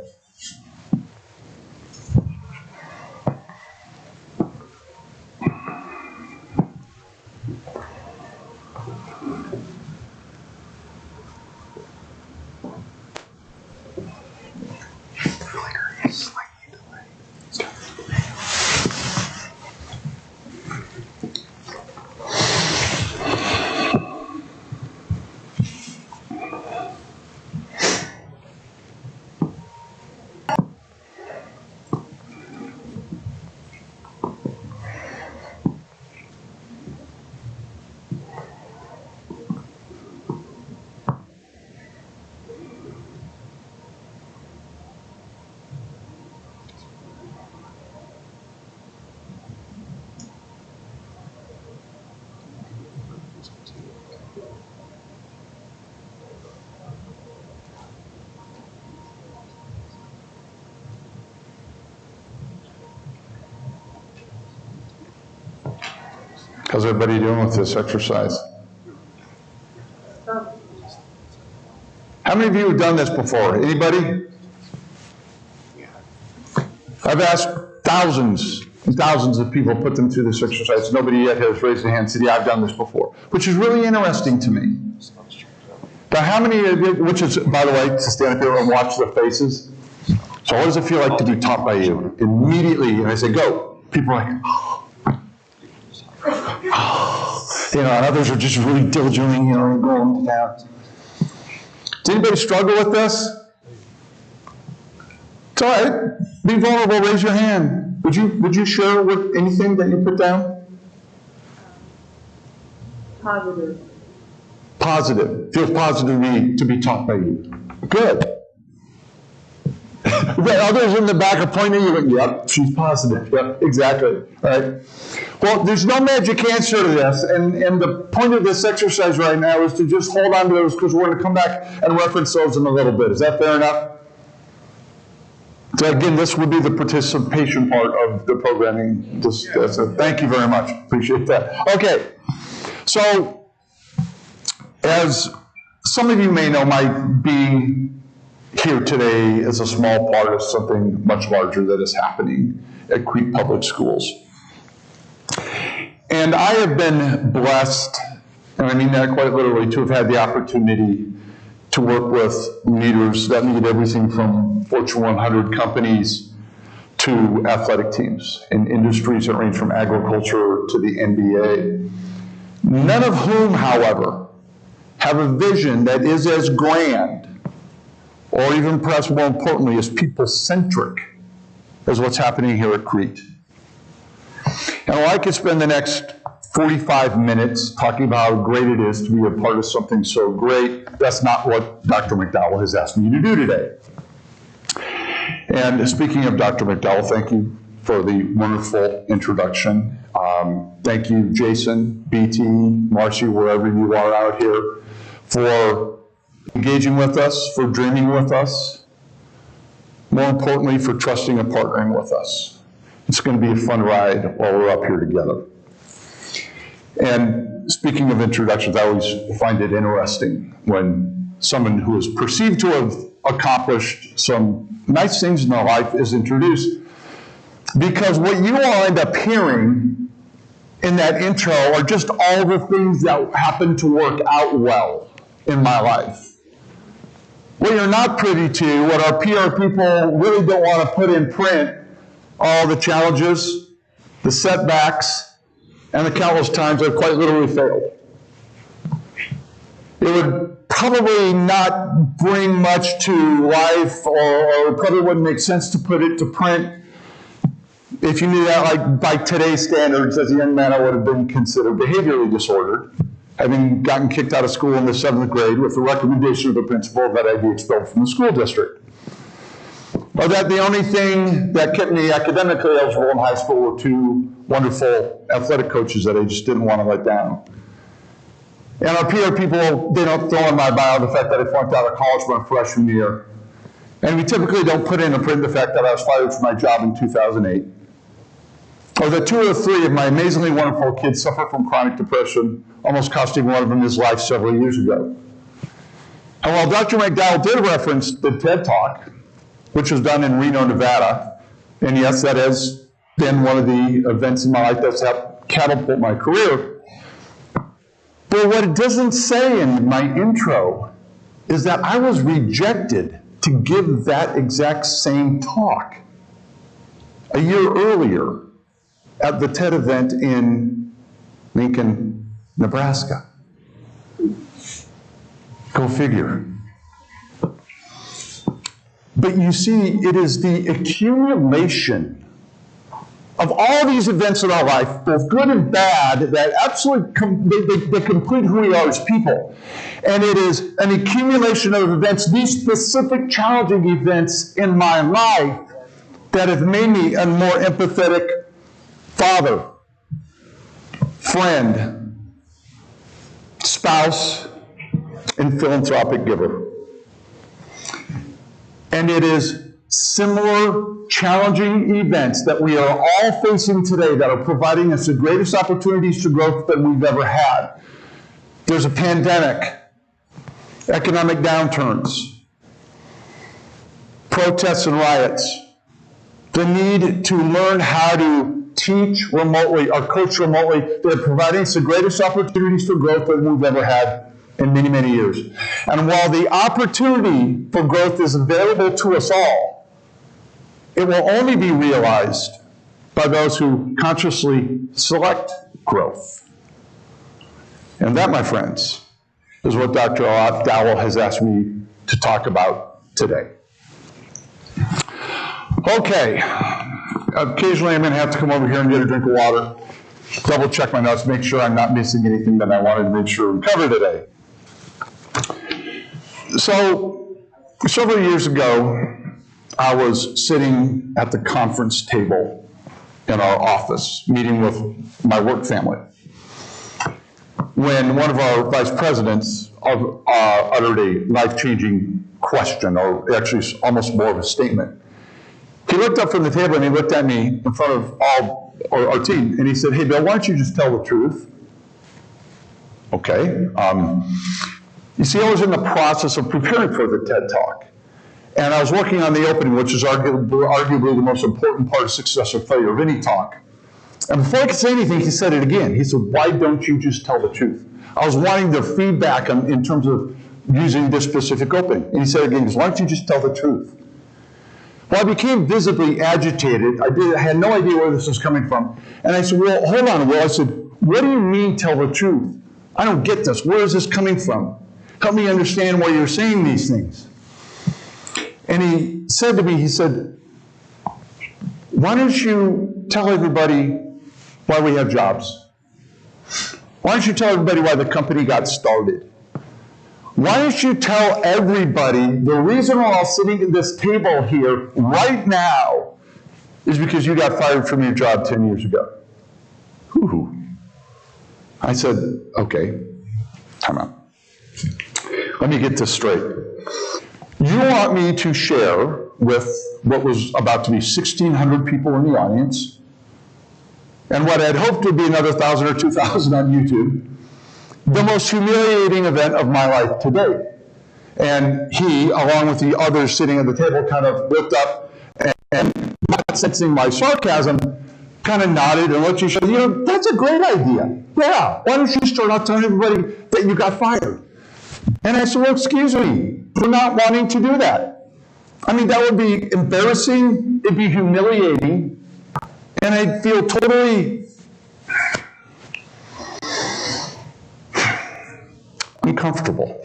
How's everybody doing with this exercise? How many of you have done this before? Anybody? I've asked thousands and thousands of people, put them through this exercise. Nobody yet has raised their hand and said, yeah, I've done this before, which is really interesting to me. But how many of you, which is, by the way, to stand up here and watch the faces. So what does it feel like to be taught by you? Immediately, and I say, go. People are like, and others are just really diligently, going to town. Does anybody struggle with this? It's all right. Be vulnerable. Raise your hand. Would you share with anything that you put down? Positive. Positive. Feels positive to be taught by you. Good. The others in the back are pointing at you and, yep, she's positive. Yep, exactly. All right. Well, there's no magic answer to this, and the point of this exercise right now is to just hold on to those, because we're going to come back and reference those in a little bit. Is that fair enough? So again, this would be the participation part of the programming. So thank you very much. Appreciate that. Okay. So, as some of you may know, my being here today is a small part of something much larger that is happening at Crete Public Schools. And I have been blessed, and I mean that quite literally, to have had the opportunity to work with leaders that lead everything from Fortune 100 companies to athletic teams in industries that range from agriculture to the NBA. None of whom, however, have a vision that is as grand, or even perhaps more importantly, as people-centric as what's happening here at Crete. And while I could spend the next 45 minutes talking about how great it is to be a part of something so great, that's not what Dr. McDowell has asked me to do today. And speaking of Dr. McDowell, thank you for the wonderful introduction. Thank you, Jason, BT, Marcy, wherever you are out here, for engaging with us, for dreaming with us, more importantly, for trusting and partnering with us. It's going to be a fun ride while we're up here together. And speaking of introductions, I always find it interesting when someone who is perceived to have accomplished some nice things in their life is introduced, because what you all end up hearing in that intro are just all the things that happen to work out well in my life. What you're not privy to, what our PR people really don't want to put in print, all the challenges, the setbacks, and the countless times I've quite literally failed. It would probably not bring much to life, or probably wouldn't make sense to put it to print if you knew that, like, by today's standards, as a young man, I would have been considered behaviorally disordered, having gotten kicked out of school in the 7th grade with the recommendation of the principal that I be expelled from the school district. Or that the only thing that kept me academically eligible in high school were 2 wonderful athletic coaches that I just didn't want to let down. And our PR people, they don't throw in my bio the fact that I flunked out of college my freshman year. And we typically don't put in a print the fact that I was fired from my job in 2008. Or that 2 or 3 of my amazingly wonderful kids suffer from chronic depression, almost costing one of them his life several years ago. And while Dr. McDowell did reference the TED Talk, which was done in Reno, Nevada, and yes, that has been one of the events in my life that's helped catapult my career, but what it doesn't say in my intro is that I was rejected to give that exact same talk a year earlier at the TED event in Lincoln, Nebraska. Go figure. But you see, it is the accumulation of all these events in our life, both good and bad, that absolutely they complete who we are as people. And it is an accumulation of events, these specific challenging events in my life, that have made me a more empathetic father, friend, spouse, and philanthropic giver. And it is similar challenging events that we are all facing today that are providing us the greatest opportunities to growth that we've ever had. There's a pandemic, economic downturns, protests and riots, the need to learn how to teach remotely or coach remotely. They're providing us the greatest opportunities for growth that we've ever had in many, many years. And while the opportunity for growth is available to us all, it will only be realized by those who consciously select growth. And that, my friends, is what Dr. McDowell has asked me to talk about today. Okay, occasionally I'm going to have to come over here and get a drink of water, double check my notes, make sure I'm not missing anything that I wanted to make sure we cover today. So, several years ago, I was sitting at the conference table in our office, meeting with my work family, when one of our vice presidents uttered a life-changing question, or actually almost more of a statement. He looked up from the table and he looked at me in front of all our team, and he said, "Hey, Bill, why don't you just tell the truth?" Okay. You see, I was in the process of preparing for the TED Talk, and I was working on the opening, which is arguably the most important part of success or failure of any talk. And before I could say anything, he said it again. He said, "Why don't you just tell the truth?" I was wanting the feedback in terms of using this specific opening. And he said again, "Why don't you just tell the truth?" Well, I became visibly agitated. I had no idea where this was coming from. And I said, "Well, hold on, Will." I said, "What do you mean tell the truth? I don't get this. Where is this coming from? Help me understand why you're saying these things." And he said to me, he said, "Why don't you tell everybody why we have jobs? Why don't you tell everybody why the company got started? Why don't you tell everybody the reason we're all sitting at this table here right now is because you got fired from your job 10 years ago?" Whew. I said, "Okay, time out. Let me get this straight. You want me to share with what was about to be 1,600 people in the audience, and what I'd hoped would be another 1,000 or 2,000 on YouTube, the most humiliating event of my life today." And he, along with the others sitting at the table, kind of looked up and not sensing my sarcasm, kind of nodded and looked at you and said, "That's a great idea. Yeah, why don't you start out telling everybody that you got fired?" And I said, "Well, excuse me for not wanting to do that. I mean, that would be embarrassing, it'd be humiliating, and I'd feel totally uncomfortable."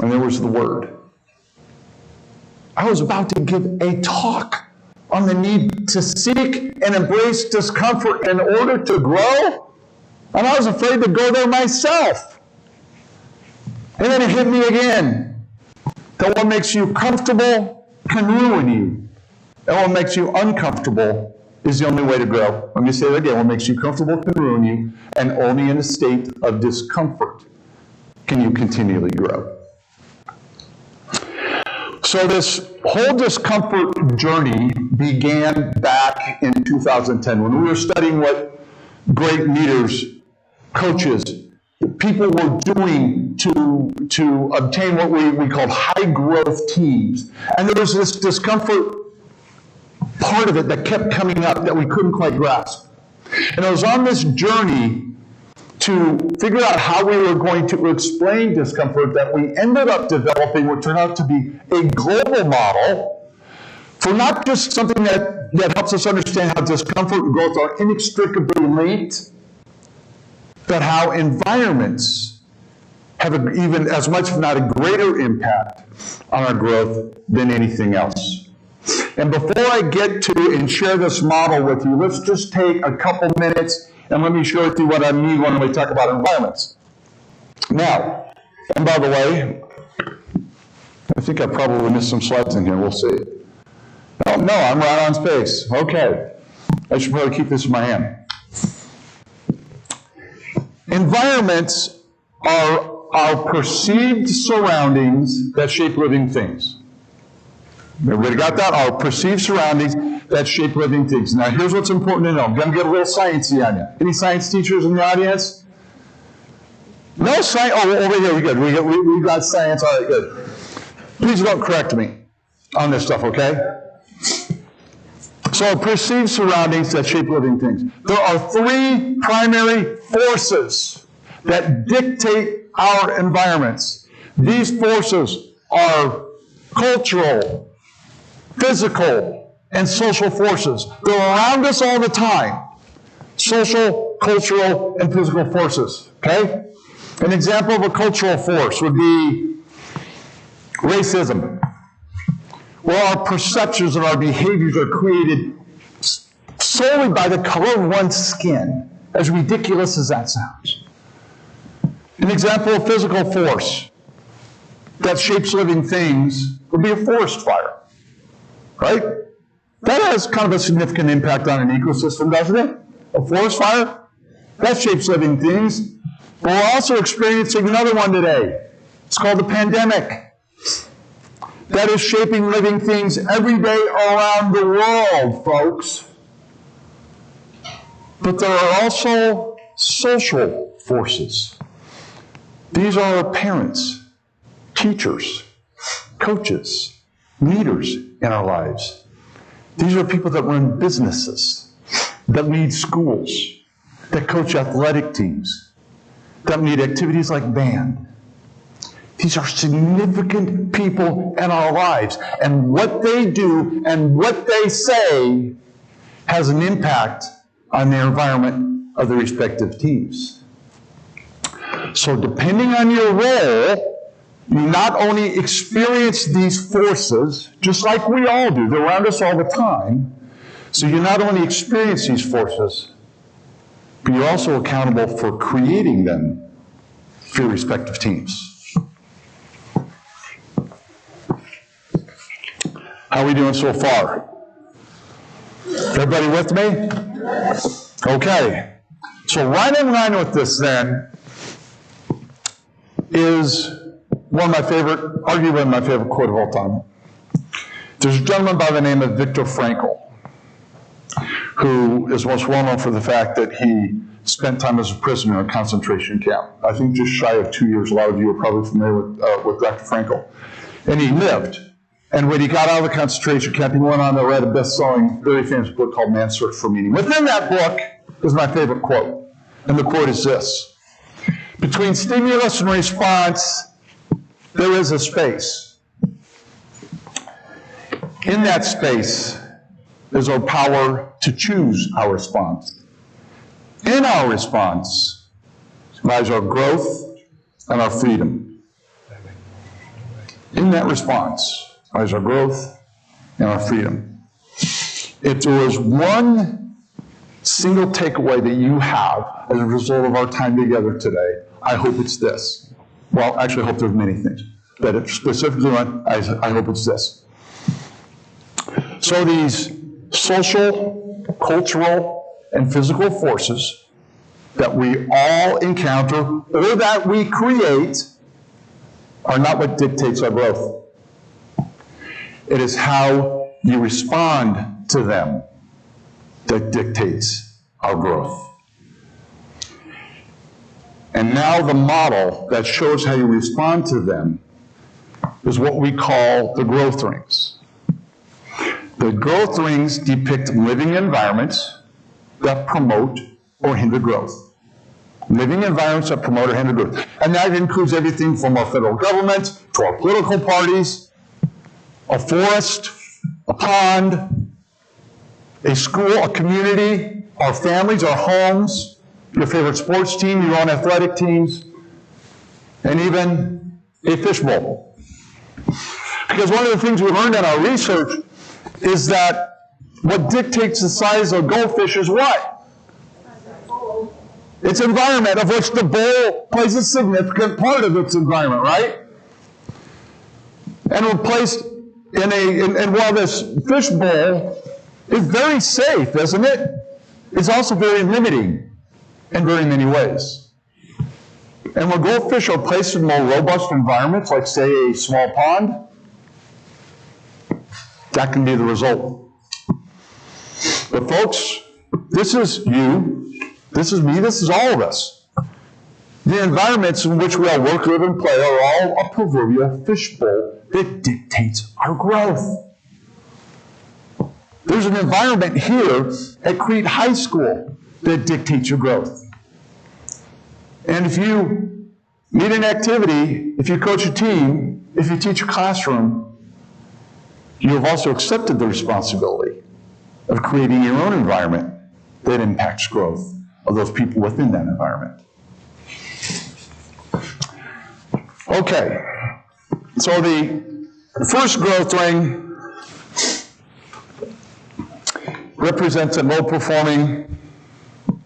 And there was the word. I was about to give a talk on the need to seek and embrace discomfort in order to grow, and I was afraid to go there myself. And then it hit me again, that what makes you comfortable can ruin you, and what makes you uncomfortable is the only way to grow. Let me say that again. What makes you comfortable can ruin you, and only in a state of discomfort can you continually grow. So this whole discomfort journey began back in 2010 when we were studying what great leaders, coaches, people were doing to obtain what we called high growth teams. And there was this discomfort part of it that kept coming up that we couldn't quite grasp. And it was on this journey to figure out how we were going to explain discomfort that we ended up developing what turned out to be a global model for not just something that helps us understand how discomfort and growth are inextricably linked, but how environments have even as much, if not a greater impact on our growth than anything else. And before I get to and share this model with you, let's just take a couple minutes and let me share with you what I mean when we talk about environments. Now, and by the way, I think I probably missed some slides in here. We'll see. Oh, no, I'm right on space. Okay. I should probably keep this in my hand. Environments are our perceived surroundings that shape living things. Everybody got that? Our perceived surroundings that shape living things. Now, here's what's important to know. I'm going to get a little sciencey on you. Any science teachers in the audience? No science? Oh, over here, we're good. We got science. All right, good. Please don't correct me on this stuff, okay? So, perceived surroundings that shape living things. There are three primary forces that dictate our environments. These forces are cultural, physical, and social forces. They're around us all the time. Social, cultural, and physical forces. Okay? An example of a cultural force would be Racism, where our perceptions and our behaviors are created solely by the color of one's skin, as ridiculous as that sounds. An example of physical force that shapes living things would be a forest fire, right? That has kind of a significant impact on an ecosystem, doesn't it? A forest fire, that shapes living things. But we're also experiencing another one today. It's called the pandemic. That is shaping living things every day around the world, folks. But there are also social forces. These are our parents, teachers, coaches, leaders in our lives. These are people that run businesses, that lead schools, that coach athletic teams, that lead activities like band. These are significant people in our lives, and what they do and what they say has an impact on the environment of the respective teams. So depending on your role, you not only experience these forces, just like we all do, they're around us all the time, so you not only experience these forces, but you're also accountable for creating them for your respective teams. How are we doing so far? Everybody with me? Okay. So right in line with this then is one of my favorite, arguably my favorite quote of all time. There's a gentleman by the name of Viktor Frankl, who is most well known for the fact that he spent time as a prisoner in a concentration camp. I think just shy of 2 years. A lot of you are probably familiar with Dr. Frankl. And he lived. And when he got out of the concentration camp, he went on to write a best-selling, very famous book called Man's Search for Meaning. Within that book is my favorite quote. And the quote is this: between stimulus and response, there is a space. In that space is our power to choose our response. In our response lies our growth and our freedom. In that response lies our growth and our freedom. If there was one single takeaway that you have as a result of our time together today, I hope it's this. Well, actually, I hope there's many things. But it's specifically one, I hope it's this. So these social, cultural, and physical forces that we all encounter or that we create are not what dictates our growth. It is how you respond to them that dictates our growth. And now the model that shows how you respond to them is what we call the growth rings. The growth rings depict living environments that promote or hinder growth. Living environments that promote or hinder growth. And that includes everything from our federal government to our political parties, a forest, a pond, a school, a community, our families, our homes, your favorite sports team, your own athletic teams, and even a fishbowl. Because one of the things we learned in our research is that what dictates the size of goldfish is what? Its environment, of which the bowl plays a significant part of its environment, right? And we're placed and while this fish bowl is very safe, isn't it? It's also very limiting in very many ways. And when goldfish are placed in more robust environments, like say a small pond, that can be the result. But folks, this is you, this is me, this is all of us. The environments in which we all work, live, and play are all a proverbial fishbowl that dictates our growth. There's an environment here at Crete High School that dictates your growth. And if you lead an activity, if you coach a team, if you teach a classroom, you have also accepted the responsibility of creating your own environment that impacts growth of those people within that environment. Okay, so the The first growth ring represents a low-performing,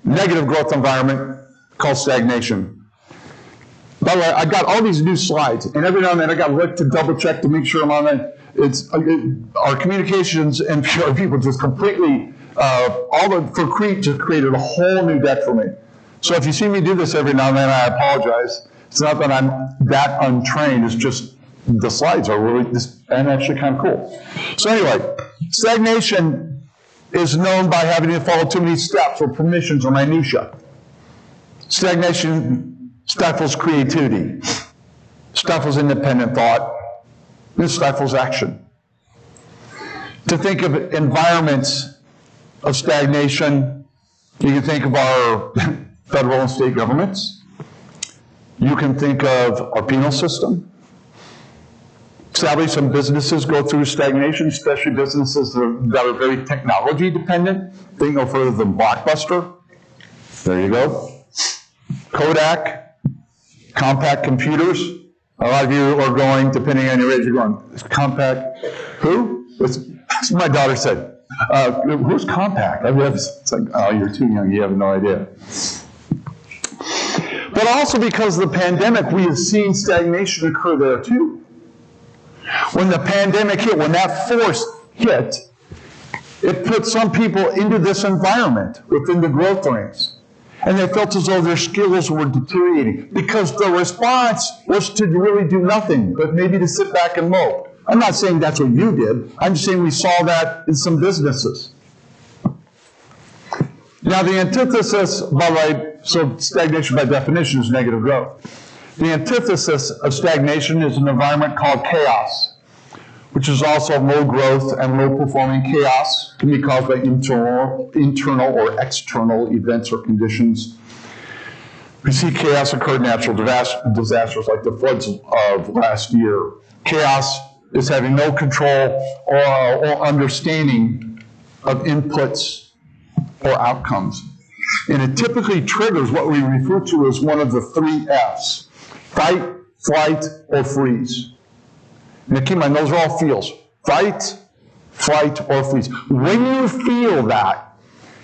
negative growth environment called stagnation. By the way, I got all these new slides, and every now and then I got Rick to double check to make sure I'm on it. Our communications and PR people just completely, for Crete just created a whole new deck for me. So if you see me do this every now and then, I apologize. It's not that I'm that untrained, it's just the slides are really, and actually kind of cool. So anyway, stagnation is known by having to follow too many steps or permissions or minutia. Stagnation stifles creativity, stifles independent thought, and stifles action. To think of environments of stagnation, you can think of our federal and state governments. You can think of our penal system. Sadly, some businesses go through stagnation, especially businesses that are very technology dependent. Think no further than Blockbuster. There you go. Kodak, compact computers. A lot of you are going, depending on your age, you're going, compact, who? That's my daughter said. Who's compact? It's like, oh, you're too young, you have no idea. But also because of the pandemic, we have seen stagnation occur there too. When the pandemic hit, when that force hit, it put some people into this environment within the growth rings. And they felt as though their skills were deteriorating because the response was to really do nothing, but maybe to sit back and mope. I'm not saying that's what you did. I'm just saying we saw that in some businesses. Now, the antithesis, by the way, so stagnation by definition is negative growth. The antithesis of stagnation is an environment called chaos, which is also low growth and low performing. Chaos can be caused by internal or external events or conditions. We see chaos occur in natural disasters like the floods of last year. Chaos is having no control or understanding of inputs or outcomes. And it typically triggers what we refer to as one of the 3 F's: fight, flight, or freeze. Now keep in mind, those are all feels. Fight, flight, or freeze. When you feel that,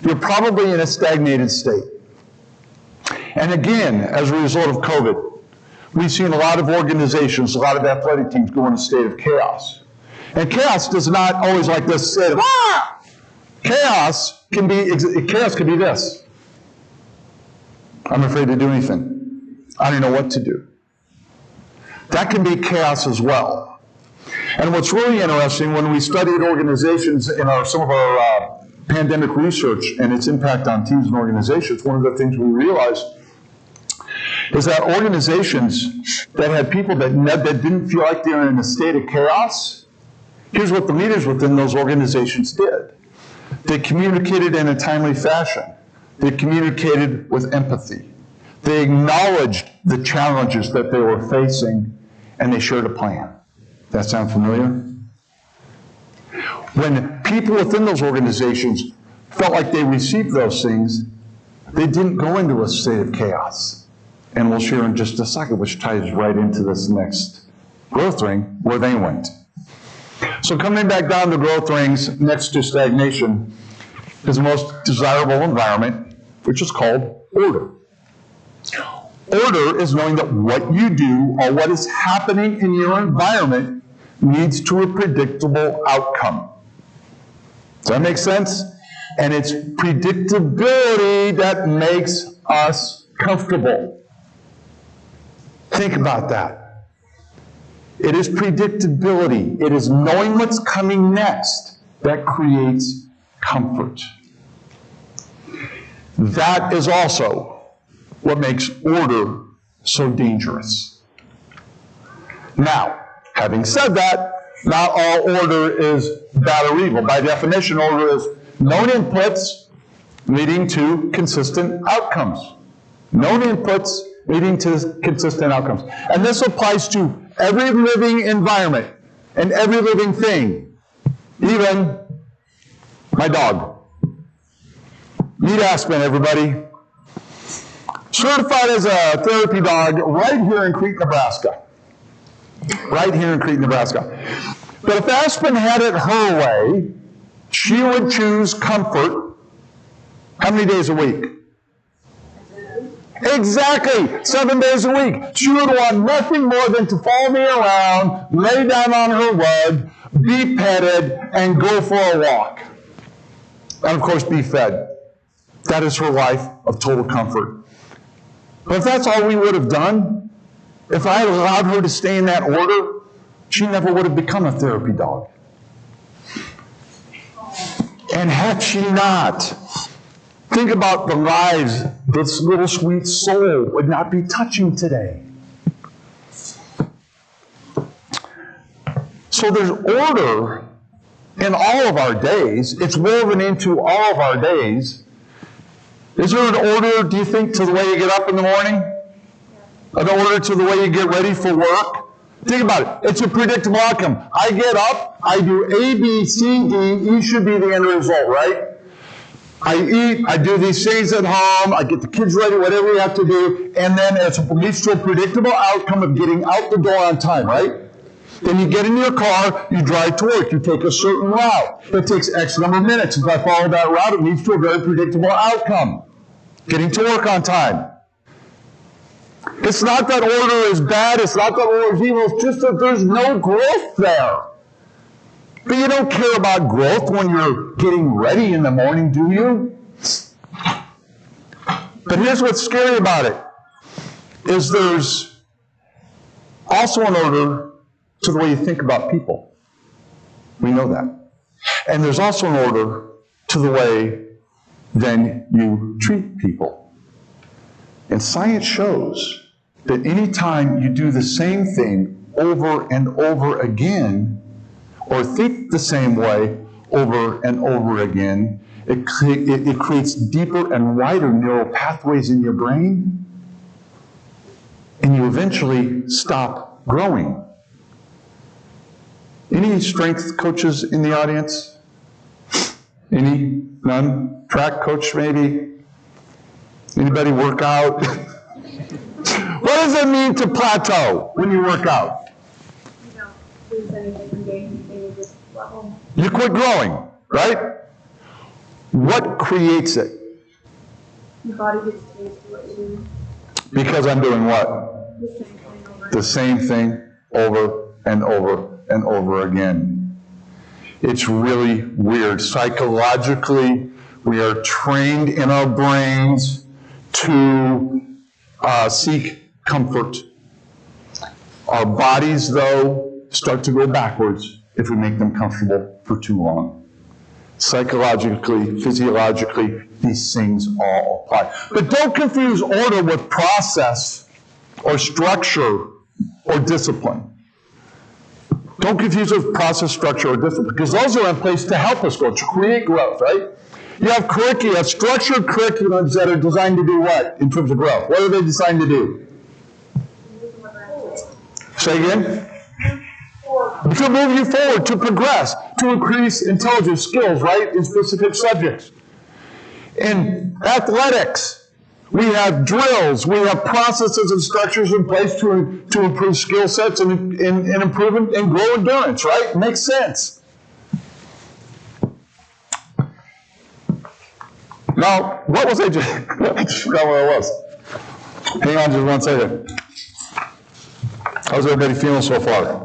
you're probably in a stagnated state. And again, as a result of COVID, we've seen a lot of organizations, a lot of athletic teams go in a state of chaos. And chaos does not always like this state of, ah! Chaos can be this. I'm afraid to do anything. I don't know what to do. That can be chaos as well. And what's really interesting, when we studied organizations in some of our pandemic research and its impact on teams and organizations, one of the things we realized is that organizations that had people that didn't feel like they were in a state of chaos, here's what the leaders within those organizations did. They communicated in a timely fashion. They communicated with empathy. They acknowledged the challenges that they were facing, and they shared a plan. That sound familiar? When people within those organizations felt like they received those things, they didn't go into a state of chaos. And we'll share in just a second, which ties right into this next growth ring, where they went. So coming back down the growth rings next to stagnation is the most desirable environment, which is called order. Order is knowing that what you do or what is happening in your environment leads to a predictable outcome. Does that make sense? And it's predictability that makes us comfortable. Think about that. It is predictability. It is knowing what's coming next that creates comfort. That is also what makes order so dangerous. Now, having said that, not all order is bad or evil. By definition, order is known inputs leading to consistent outcomes. Known inputs leading to consistent outcomes. And this applies to every living environment and every living thing, even my dog. Meet Aspen, everybody. Certified as a therapy dog right here in Crete, Nebraska. right here in Crete, Nebraska. But if Aspen had it her way, she would choose comfort how many days a week? Exactly, 7 days a week. She would want nothing more than to follow me around, lay down on her rug, be petted, and go for a walk. And of course, be fed. That is her life of total comfort. But if that's all we would have done, if I had allowed her to stay in that order, she never would have become a therapy dog. And had she not, think about the lives this little sweet soul would not be touching today. So there's order in all of our days. It's woven into all of our days. Is there an order, do you think, to the way you get up in the morning? An order to the way you get ready for work? Think about it. It's a predictable outcome. I get up, I do A, B, C, D. E should be the end result, right? I eat, I do these things at home, I get the kids ready, whatever we have to do, and then it leads to a predictable outcome of getting out the door on time, right? Then you get in your car, you drive to work, you take a certain route. It takes X number of minutes. If I follow that route, it leads to a very predictable outcome. Getting to work on time. It's not that order is bad, it's not that order is evil, it's just that there's no growth there. But you don't care about growth when you're getting ready in the morning, do you? But here's what's scary about it, is there's also an order to the way you think about people. We know that. And there's also an order to the way then you treat people. And science shows that anytime you do the same thing over and over again, or think the same way over and over again, it creates deeper and wider neural pathways in your brain, and you eventually stop growing. Any strength coaches in the audience? Any? None? Track coach maybe? Anybody work out? What does it mean to plateau when you work out? You don't lose anything from gaining, you just level. You quit growing, right? What creates it? Your body gets used to what you do. Because I'm doing what? The same thing over. The same thing over and over and over again. It's really weird. Psychologically, we are trained in our brains to seek comfort. Our bodies, though, start to go backwards if we make them comfortable for too long. Psychologically, physiologically, these things all apply. But don't confuse order with process or structure or discipline. Don't confuse it with process, structure, or discipline, because those are in place to help us grow, to create growth, right? You have curricula, structured curriculums that are designed to do what in terms of growth? What are they designed to do? Say again? To move you forward, to progress, to increase intelligence, skills, right, in specific subjects. In athletics, we have drills, we have processes and structures in place to improve skill sets and improve and grow endurance, right? Makes sense. Now, what was I just? I just forgot where I was. Hang on just 1 second. How's everybody feeling so far?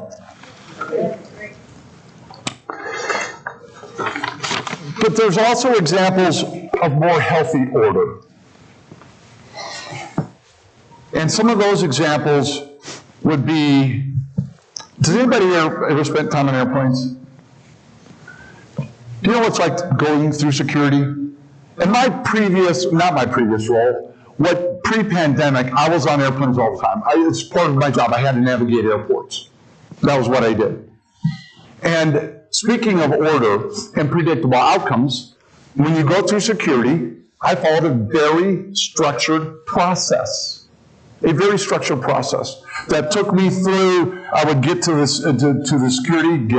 But there's also examples of more healthy order. And some of those examples would be, does anybody here ever spent time on airplanes? Do you know what it's like going through security? In my previous, not my previous role, what pre-pandemic, I was on airplanes all the time. It's part of my job. I had to navigate airports. That was what I did. And speaking of order and predictable outcomes, when you go through security, I followed a very structured process. A very structured process that took me through. I would get to this to the security,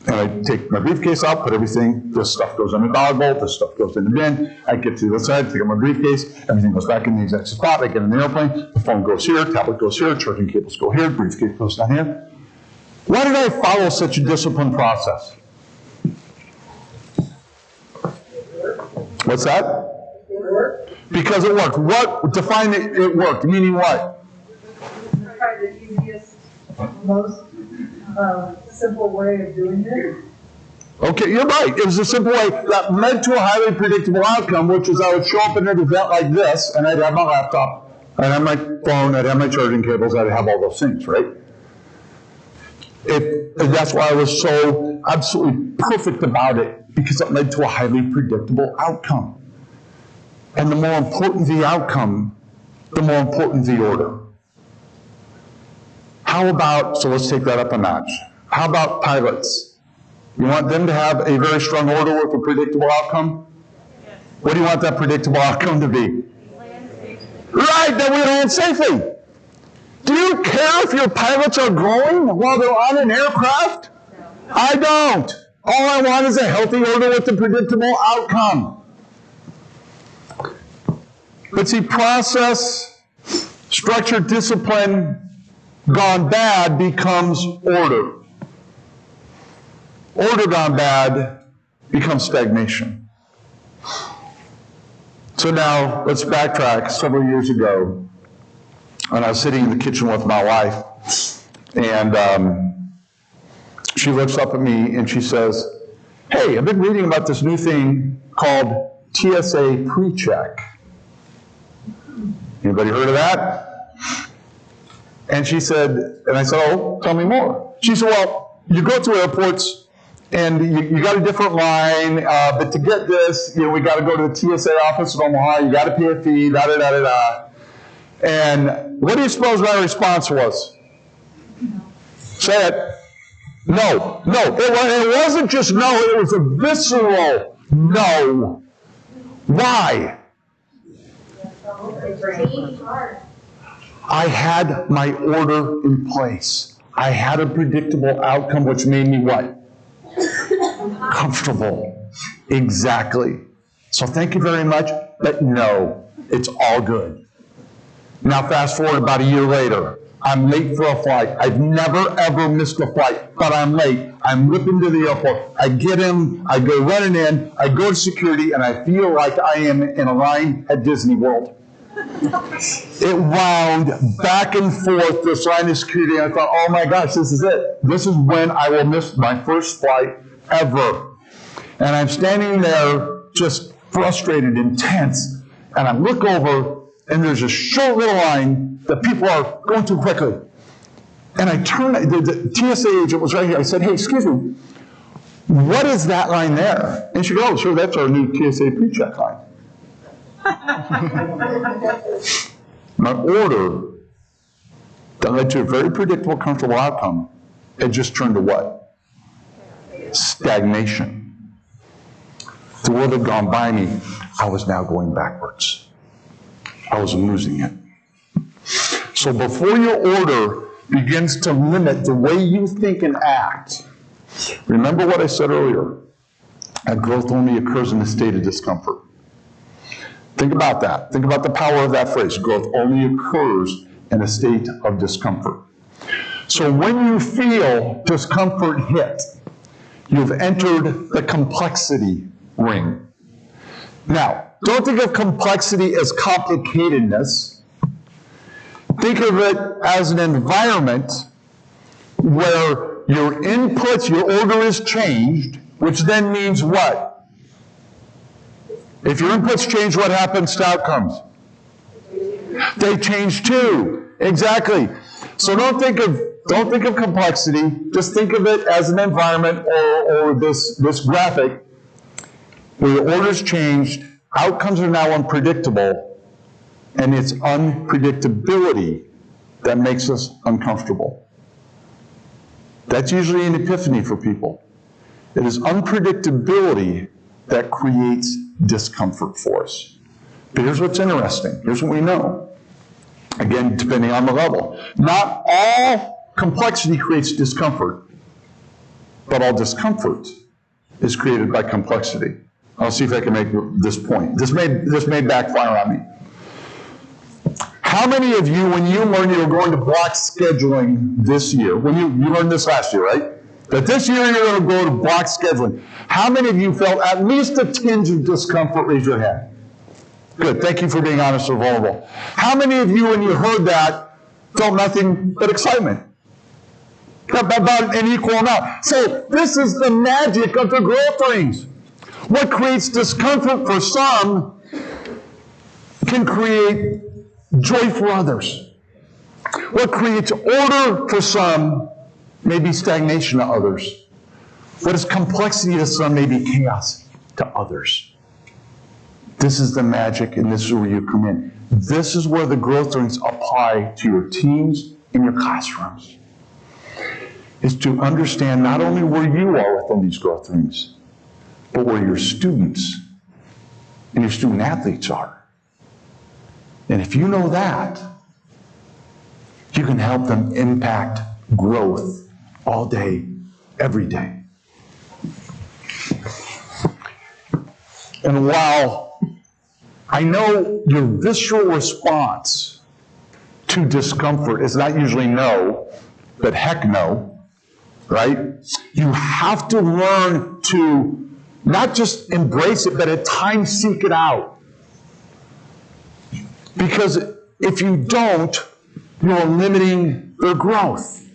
and I take my briefcase out, put everything. This stuff goes in the dog bowl. This stuff goes in the bin. I get to the side, take out my briefcase. Everything goes back in the exact spot. I get in the airplane. The phone goes here. Tablet goes here. Charging cables go here. Briefcase goes down here. Why did I follow such a disciplined process? What's that? It worked. Because it worked. What? Define it worked. Meaning what? Try the easiest, most simple way of doing it. Okay, you're right. It was a simple way that led to a highly predictable outcome, which is I would show up in an event like this, and I'd have my laptop, I'd have my phone, I'd have my charging cables, I'd have all those things, right? That's why I was so absolutely perfect about it, because it led to a highly predictable outcome. And the more important the outcome, the more important the order. How about, so let's take that up a notch. How about pilots? You want them to have a very strong order with a predictable outcome? Yes. What do you want that predictable outcome to be? Right, that we land safely. Do you care if your pilots are growing while they're on an aircraft? No. I don't. All I want is a healthy order with a predictable outcome. But see, process, structure, discipline, gone bad becomes order. Order gone bad becomes stagnation. So now, let's backtrack several years ago. And I was sitting in the kitchen with my wife, and she looks up at me and she says, "Hey, I've been reading about this new thing called TSA PreCheck. Anybody heard of that?" And she said, and I said, "Oh, tell me more." She said, "Well, you go to airports, and you got a different line, but to get this, we got to go to the TSA office in Omaha, you got to pay a fee, da-da-da-da-da." And what do you suppose my response was? Say it. No. It wasn't just no, it was a visceral no. Why? I had my order in place. I had a predictable outcome, which made me what? Comfortable. Exactly. So thank you very much, but no, it's all good. Now fast forward about a year later. I'm late for a flight. I've never ever missed a flight, but I'm late. I'm whipping to the airport. I get in, I go running in, I go to security, and I feel like I am in a line at Disney World. It wound back and forth, this line of security, and I thought, oh my gosh, this is it. This is when I will miss my first flight ever. And I'm standing there just frustrated and tense, and I look over, and there's a short little line that people are going too quickly. And I turn, the TSA agent was right here. I said, "Hey, excuse me, what is that line there?" And she goes, "Oh, sure, that's our new TSA PreCheck line." My order that led to a very predictable, comfortable outcome, it just turned to what? Stagnation. The world had gone by me. I was now going backwards. I was losing it. So before your order begins to limit the way you think and act, remember what I said earlier, that growth only occurs in a state of discomfort. Think about that. Think about the power of that phrase. Growth only occurs in a state of discomfort. So when you feel discomfort hit, you've entered the complexity ring. Now, don't think of complexity as complicatedness. Think of it as an environment where your inputs, your order is changed, which then means what? If your inputs change, what happens to outcomes? They change too. Exactly. So don't think of complexity. Just think of it as an environment or this graphic where your order's changed, outcomes are now unpredictable, and it's unpredictability that makes us uncomfortable. That's usually an epiphany for people. It is unpredictability that creates discomfort for us. But here's what's interesting. Here's what we know. Again, depending on the level. Not all complexity creates discomfort, but all discomfort is created by complexity. I'll see if I can make this point. This may backfire on me. How many of you, when you learned you were going to block scheduling this year, when you learned this last year, right? That this year you're going to go to block scheduling. How many of you felt at least a tinge of discomfort? Raise your hand. Good. Thank you for being honest and vulnerable. How many of you, when you heard that, felt nothing but excitement? About an equal amount. So this is the magic of the growth rings. What creates discomfort for some can create joy for others. What creates order for some may be stagnation to others. What is complexity to some may be chaos to others. This is the magic, and this is where you come in. This is where the growth rings apply to your teams and your classrooms. Is to understand not only where you are within these growth rings, but where your students and your student athletes are. And if you know that, you can help them impact growth all day, every day. And while I know your visceral response to discomfort is not usually no, but heck no, right? You have to learn to not just embrace it, but at times seek it out. Because if you don't, you're limiting their growth.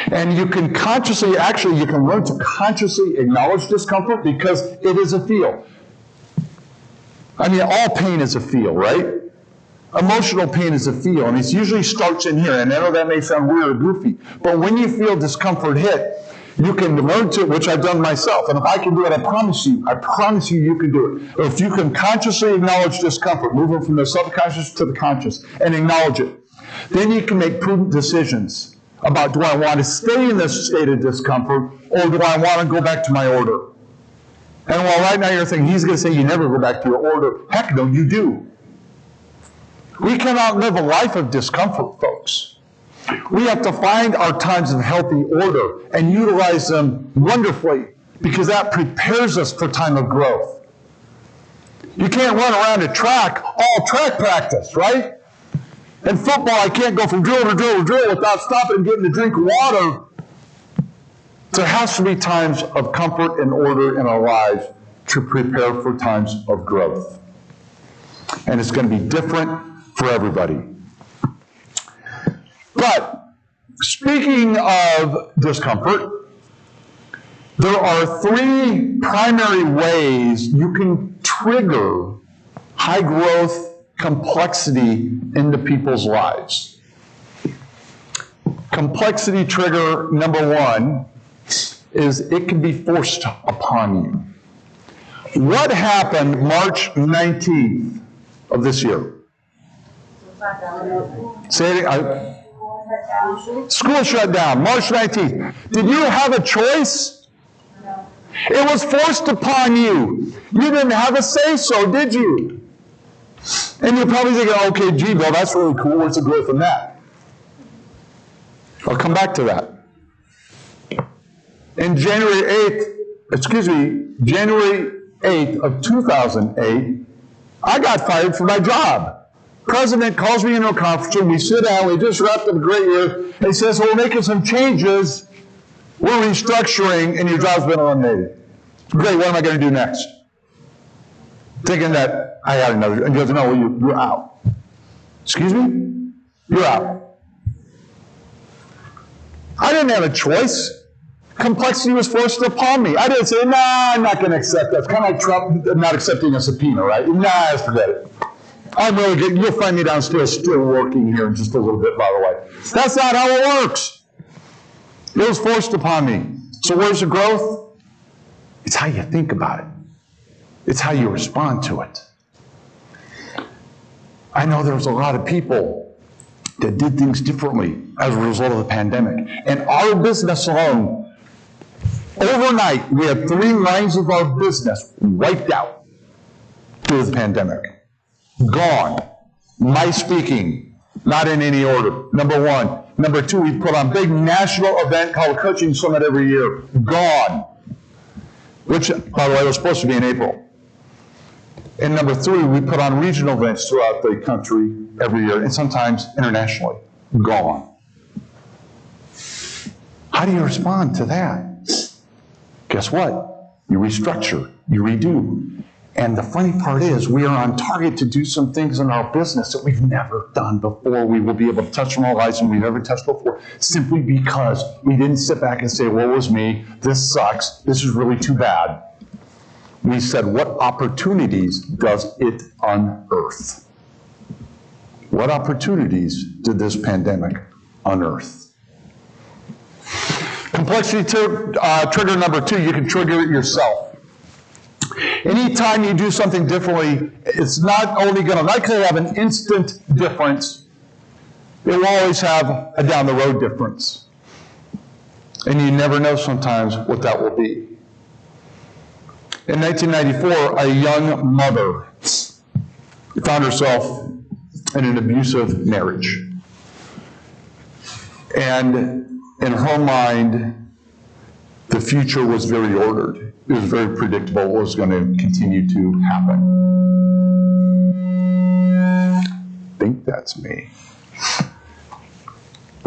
And you can consciously, actually, you can learn to consciously acknowledge discomfort because it is a feel. I mean, all pain is a feel, right? Emotional pain is a feel, and it usually starts in here. And I know that may sound weird or goofy, but when you feel discomfort hit, you can learn to, which I've done myself, and if I can do it, I promise you you can do it. Or if you can consciously acknowledge discomfort, moving from the subconscious to the conscious, and acknowledge it, then you can make prudent decisions about, do I want to stay in this state of discomfort, or do I want to go back to my order? And while right now you're thinking, he's going to say you never go back to your order. Heck no, you do. We cannot live a life of discomfort, folks. We have to find our times of healthy order and utilize them wonderfully because that prepares us for time of growth. You can't run around a track, all track practice, right? In football, I can't go from drill to drill to drill without stopping and getting a drink of water. There has to be times of comfort and order in our lives to prepare for times of growth. And it's going to be different for everybody. But speaking of discomfort, there are three primary ways you can trigger high growth complexity into people's lives. Complexity trigger number one is it can be forced upon you. What happened March 19th of this year? Say it. School shut down, March 19th. Did you have a choice? No. It was forced upon you. You didn't have a say-so, did you? And you're probably thinking, okay, gee, Bill, that's really cool. What's the growth in that? I'll come back to that. In January 8th of 2008, I got fired from my job. President calls me into a conference room. We sit down. We just wrapped up a great year. And he says, we're making some changes. We're restructuring, and your job's been eliminated. Great, what am I going to do next? Thinking that I had another. And he goes, no, you're out. Excuse me? You're out. I didn't have a choice. Complexity was forced upon me. I didn't say, nah, I'm not going to accept that. It's kind of like Trump not accepting a subpoena, right? Nah, forget it. I'm really good. You'll find me downstairs still working here in just a little bit, by the way. That's not how it works. It was forced upon me. So where's the growth? It's how you think about it. It's how you respond to it. I know there was a lot of people that did things differently as a result of the pandemic. And our business alone, overnight, we had 3 lines of our business wiped out through the pandemic. Gone. My speaking, not in any order. Number 1. Number 2, we put on a big national event called Coaching Summit every year. Gone. Which, by the way, was supposed to be in April. And number 3, we put on regional events throughout the country every year, and sometimes internationally. Gone. How do you respond to that? Guess what? You restructure, you redo. And the funny part is, we are on target to do some things in our business that we've never done before. We will be able to touch from our lives and we've never touched before, simply because we didn't sit back and say, woe is me, this sucks, this is really too bad. We said, what opportunities does it unearth? What opportunities did this pandemic unearth? Complexity trigger number 2, you can trigger it yourself. Anytime you do something differently, it's not only going to likely have an instant difference, it will always have a down the road difference. And you never know sometimes what that will be. In 1994, a young mother found herself in an abusive marriage. And in her mind, the future was very ordered. It was very predictable what was going to continue to happen. I think that's me.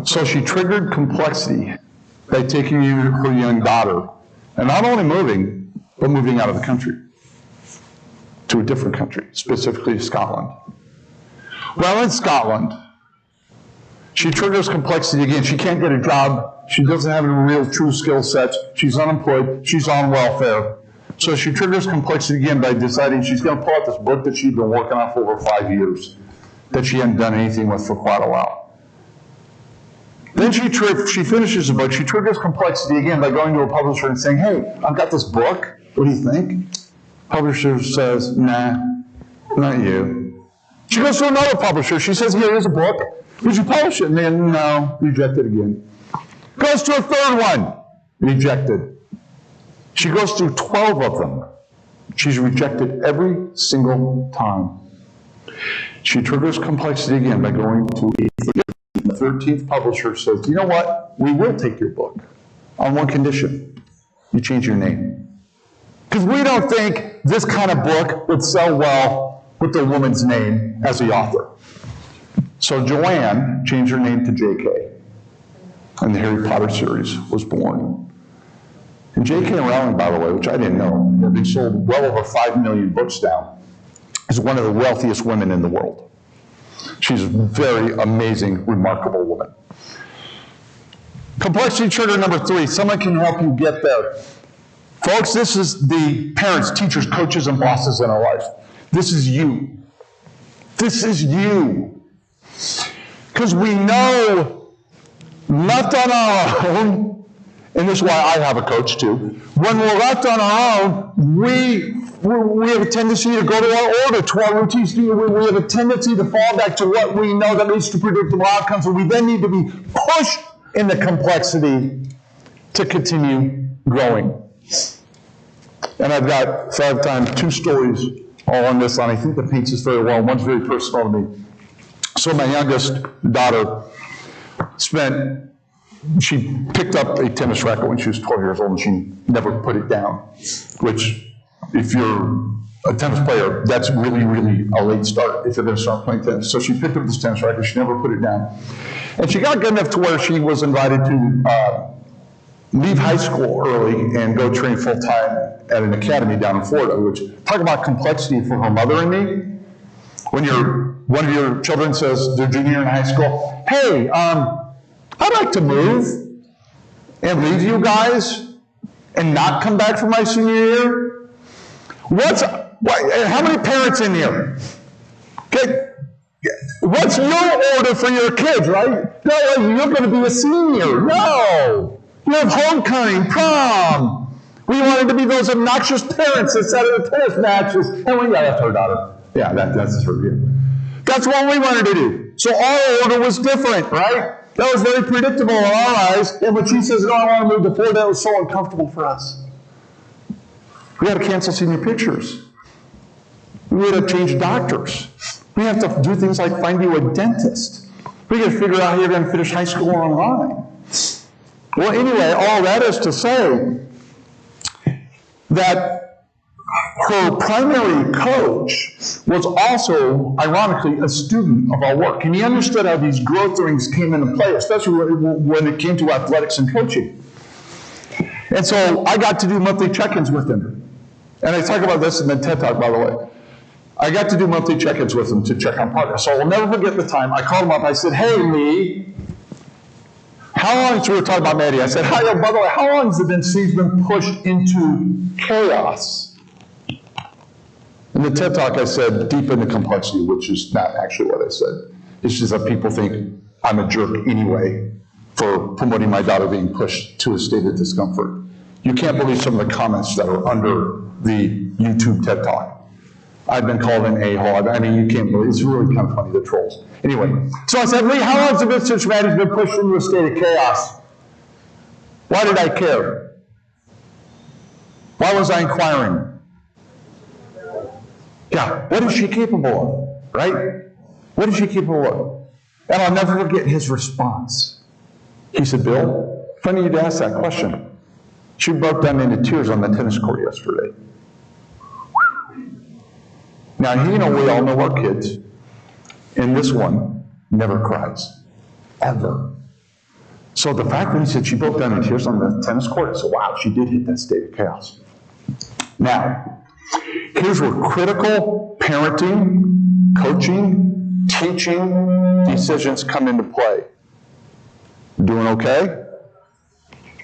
So she triggered complexity by taking her young daughter, and not only moving, but moving out of the country to a different country, specifically Scotland. Well, in Scotland, she triggers complexity again. She can't get a job. She doesn't have any real true skill sets. She's unemployed. She's on welfare. So she triggers complexity again by deciding she's going to pull out this book that she'd been working on for over 5 years, that she hadn't done anything with for quite a while. Then she finishes the book. She triggers complexity again by going to a publisher and saying, hey, I've got this book. What do you think? Publisher says, nah, not you. She goes to another publisher. She says, here's a book. Would you publish it? And then, no, rejected again. Goes to a third one, rejected. She goes through 12 of them. She's rejected every single time. She triggers complexity again by going to the 13th publisher says, you know what? We will take your book on one condition. You change your name. Because we don't think this kind of book would sell well with the woman's name as the author. So Joanne changed her name to J.K. and the Harry Potter series was born. And J.K. Rowling, by the way, which I didn't know, having sold well over 5 million books now, is one of the wealthiest women in the world. She's a very amazing, remarkable woman. Complexity trigger number 3, someone can help you get there. Folks, this is the parents, teachers, coaches, and bosses in our life. This is you. This is you. Because we know, left on our own, and this is why I have a coach too, when we're left on our own, we have a tendency to go to our order, to our routines. We have a tendency to fall back to what we know that leads to predictable outcomes, and we then need to be pushed in the complexity to continue growing. And I've got 5 times 2 stories all on this, and I think that paints this very well. One's very personal to me. So my youngest daughter she picked up a tennis racket when she was 12 years old, and she never put it down, which, if you're a tennis player, that's really, really a late start if you're going to start playing tennis. So she picked up this tennis racket, she never put it down. And she got good enough to where she was invited to leave high school early and go train full-time at an academy down in Florida, which, talk about complexity for her mother and me. When one of your children says they're junior in high school, hey, I'd like to move and leave you guys and not come back for my senior year. How many parents in here? Okay, what's your order for your kids, right? No, you're going to be a senior. No. You have homecoming, prom. We wanted to be those obnoxious parents that sat at the tennis matches. And that's her daughter. Yeah, that's her view. That's what we wanted to do. So our order was different, right? That was very predictable in our eyes. And when she says, no, I want to move to Florida, that was so uncomfortable for us. We had to cancel senior pictures. We had to change doctors. We have to do things like find you a dentist. We got to figure out how you're going to finish high school online. Well, anyway, all that is to say that her primary coach was also, ironically, a student of our work. And he understood how these growth things came into play, especially when it came to athletics and coaching. And so I got to do monthly check-ins with him. And I talk about this in the TED Talk, by the way. I got to do monthly check-ins with him to check on progress. So I'll never forget the time. I called him up. I said, hey, Lee, how long, so we were talking about Maddie. I said, hi, by the way, how long has it been since you've been pushed into chaos? In the TED Talk, I said, deep into complexity, which is not actually what I said. It's just that people think I'm a jerk anyway for promoting my daughter being pushed to a state of discomfort. You can't believe some of the comments that are under the YouTube TED Talk. I've been called an a-hole. I mean, you can't believe it. It's really kind of funny, the trolls. Anyway, so I said, Lee, how long has it been since Maddie's been pushed into a state of chaos? Why did I care? Why was I inquiring? Yeah, what is she capable of, right? What is she capable of? And I'll never forget his response. He said, Bill, funny you'd ask that question. She broke down into tears on the tennis court yesterday. Now, you know, we all know our kids, and this one never cries, ever. So the fact that he said she broke down in tears on the tennis court, I said, wow, she did hit that state of chaos. Now, here's where critical parenting, coaching, teaching decisions come into play. Doing okay?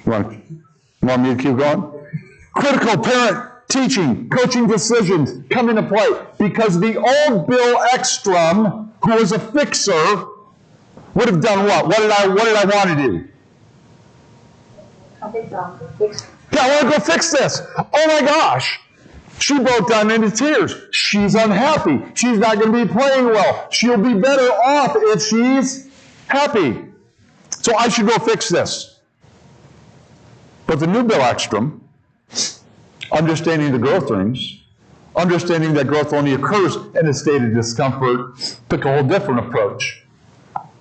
You want me to keep going? Critical parent, teaching, coaching decisions come into play because the old Bill Ekstrom, who was a fixer, would have done what? What did I want to do? Yeah, I want to go fix this. Oh my gosh. She broke down into tears. She's unhappy. She's not going to be playing well. She'll be better off if she's happy. So I should go fix this. But the new Bill Ekstrom, understanding the growth rings, understanding that growth only occurs in a state of discomfort, took a whole different approach.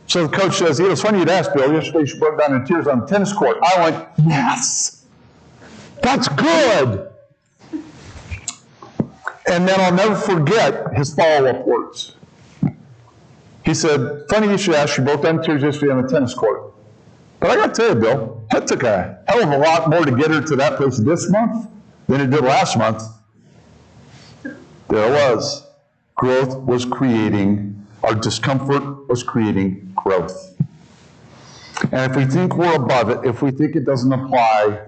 So the coach says, it's funny you'd ask, Bill, yesterday she broke down in tears on the tennis court. I went, yes, that's good. And then I'll never forget his follow-up words. He said, funny you should ask, she broke down in tears yesterday on the tennis court. But I got to tell you, Bill, that took a hell of a lot more to get her to that place this month than it did last month. There it was. Growth was creating, our discomfort was creating growth. And if we think we're above it, if we think it doesn't apply,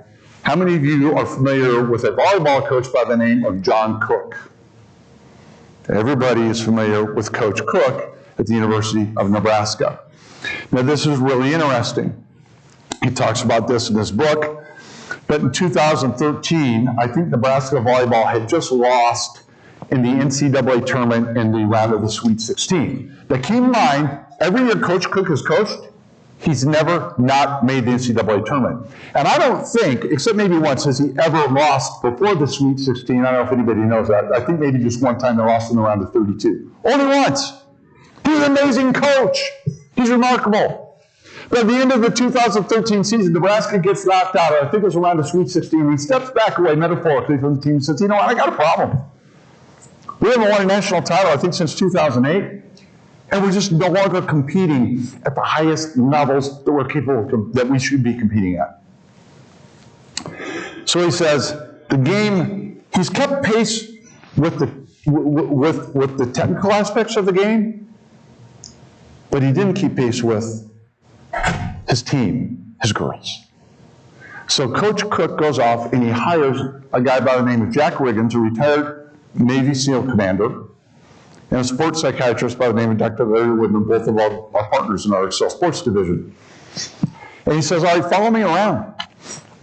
how many of you are familiar with a volleyball coach by the name of John Cook? Everybody is familiar with Coach Cook at the University of Nebraska. Now this is really interesting. He talks about this in his book. But in 2013, I think Nebraska volleyball had just lost in the NCAA tournament in the round of the Sweet 16. Now keep in mind, every year Coach Cook has coached, he's never not made the NCAA tournament. And I don't think, except maybe once, has he ever lost before the Sweet 16. I don't know if anybody knows that. I think maybe just one time they lost in the round of 32. Only once. He's an amazing coach. He's remarkable. But at the end of the 2013 season, Nebraska gets knocked out. I think it was around the Sweet 16. He steps back away metaphorically from the team and says, you know what, I got a problem. We haven't won a national title, I think, since 2008. And we're just no longer competing at the highest levels that we're capable of, that we should be competing at. So he says, the game, he's kept pace with the technical aspects of the game, but he didn't keep pace with his team, his girls. So Coach Cook goes off and he hires a guy by the name of Jack Riggins, a retired Navy SEAL commander, and a sports psychiatrist by the name of Dr. Larry Whitman, both of our partners in our Excel Sports division. And he says, all right, follow me around.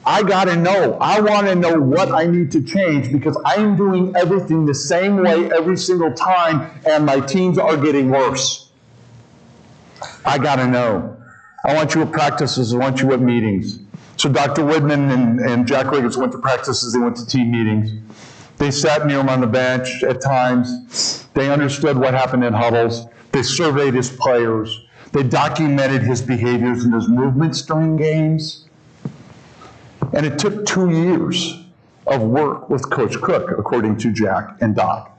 I got to know. I want to know what I need to change because I'm doing everything the same way every single time and my teams are getting worse. I got to know. I want you at practices. I want you at meetings. So Dr. Whitman and Jack Riggins went to practices. They went to team meetings. They sat near him on the bench at times. They understood what happened in huddles. They surveyed his players. They documented his behaviors and his movements during games. And it took 2 years of work with Coach Cook, according to Jack and Doc.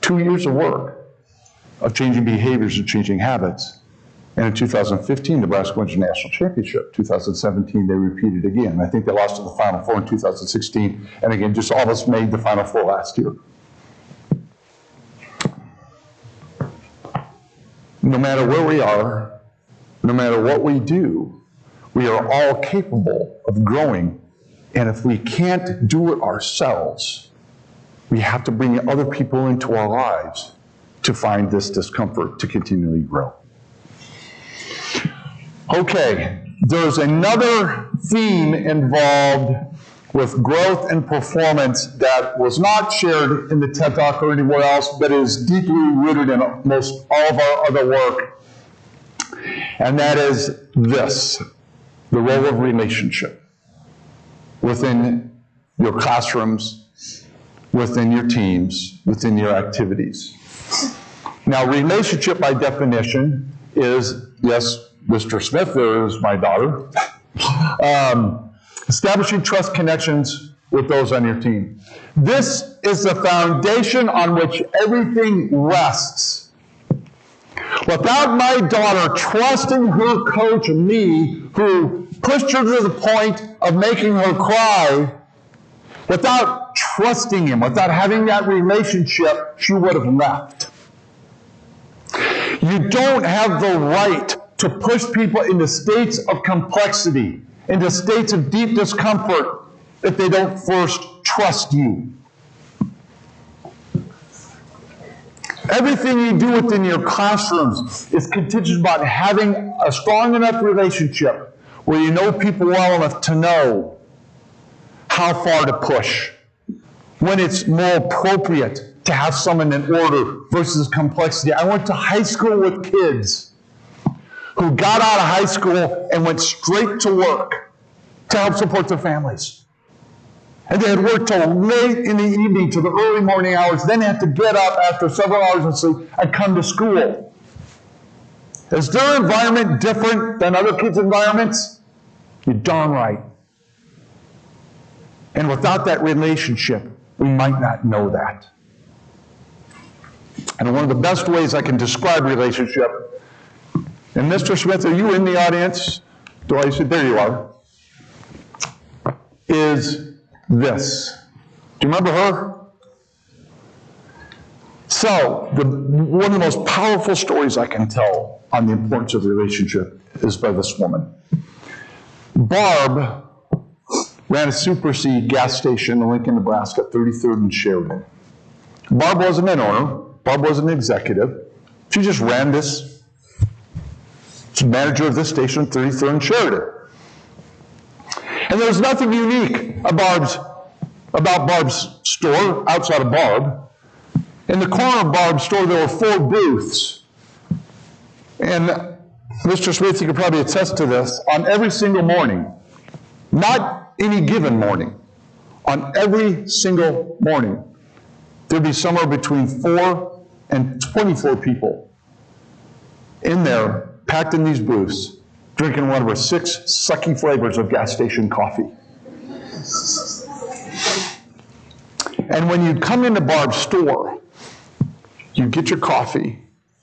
2 years of work of changing behaviors and changing habits. And in 2015, Nebraska went to national championship. 2017, they repeated again. I think they lost to the Final Four in 2016. And again, just almost made the Final Four last year. No matter where we are, no matter what we do, we are all capable of growing. And if we can't do it ourselves, we have to bring other people into our lives to find this discomfort to continually grow. Okay, there's another theme involved with growth and performance that was not shared in the TED Talk or anywhere else, but is deeply rooted in most all of our other work. And that is this, the role of relationship within your classrooms, within your teams, within your activities. Now, relationship by definition is, yes, Mr. Smith, there is my daughter, establishing trust connections with those on your team. This is the foundation on which everything rests. Without my daughter trusting her coach, me, who pushed her to the point of making her cry, without trusting him, without having that relationship, she would have left. You don't have the right to push people into states of complexity, into states of deep discomfort, if they don't first trust you. Everything you do within your classrooms is contingent upon having a strong enough relationship where you know people well enough to know how far to push, when it's more appropriate to have someone in order versus complexity. I went to high school with kids who got out of high school and went straight to work to help support their families. And they had worked till late in the evening to the early morning hours, then had to get up after several hours of sleep and come to school. Is their environment different than other kids' environments? You're darn right. And without that relationship, we might not know that. And one of the best ways I can describe relationship, and Mr. Smith, are you in the audience? Do I see? There you are. Is this. Do you remember her? So, one of the most powerful stories I can tell on the importance of the relationship is by this woman. Barb ran a Super C gas station in Lincoln, Nebraska, 33rd and Sheridan. Barb wasn't an owner. Barb wasn't an executive. She just ran this. She's manager of this station, 33rd and Sheridan. And there's nothing unique about Barb's store, outside of Barb. In the corner of Barb's store, there were 4 booths. And Mr. Smith, you could probably attest to this, on every single morning, not any given morning, on every single morning, there'd be somewhere between 4 and 24 people in there, packed in these booths, drinking one of our 6 sucky flavors of gas station coffee. And when you come into Barb's store, you get your coffee.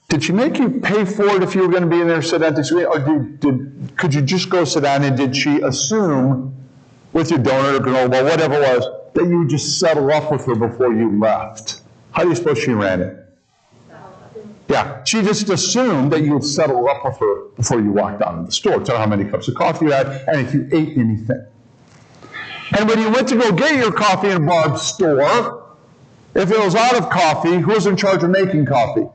Did she make you pay for it if you were going to be in there, sit down, or could you just go sit down, and did she assume with your donut or granola, whatever it was, that you would just settle up with her before you left? How do you suppose she ran it? Yeah, she just assumed that you would settle up with her before you walked out of the store. Tell her how many cups of coffee you had, and if you ate anything. And when you went to go get your coffee in Barb's store, if it was out of coffee, who was in charge of making coffee?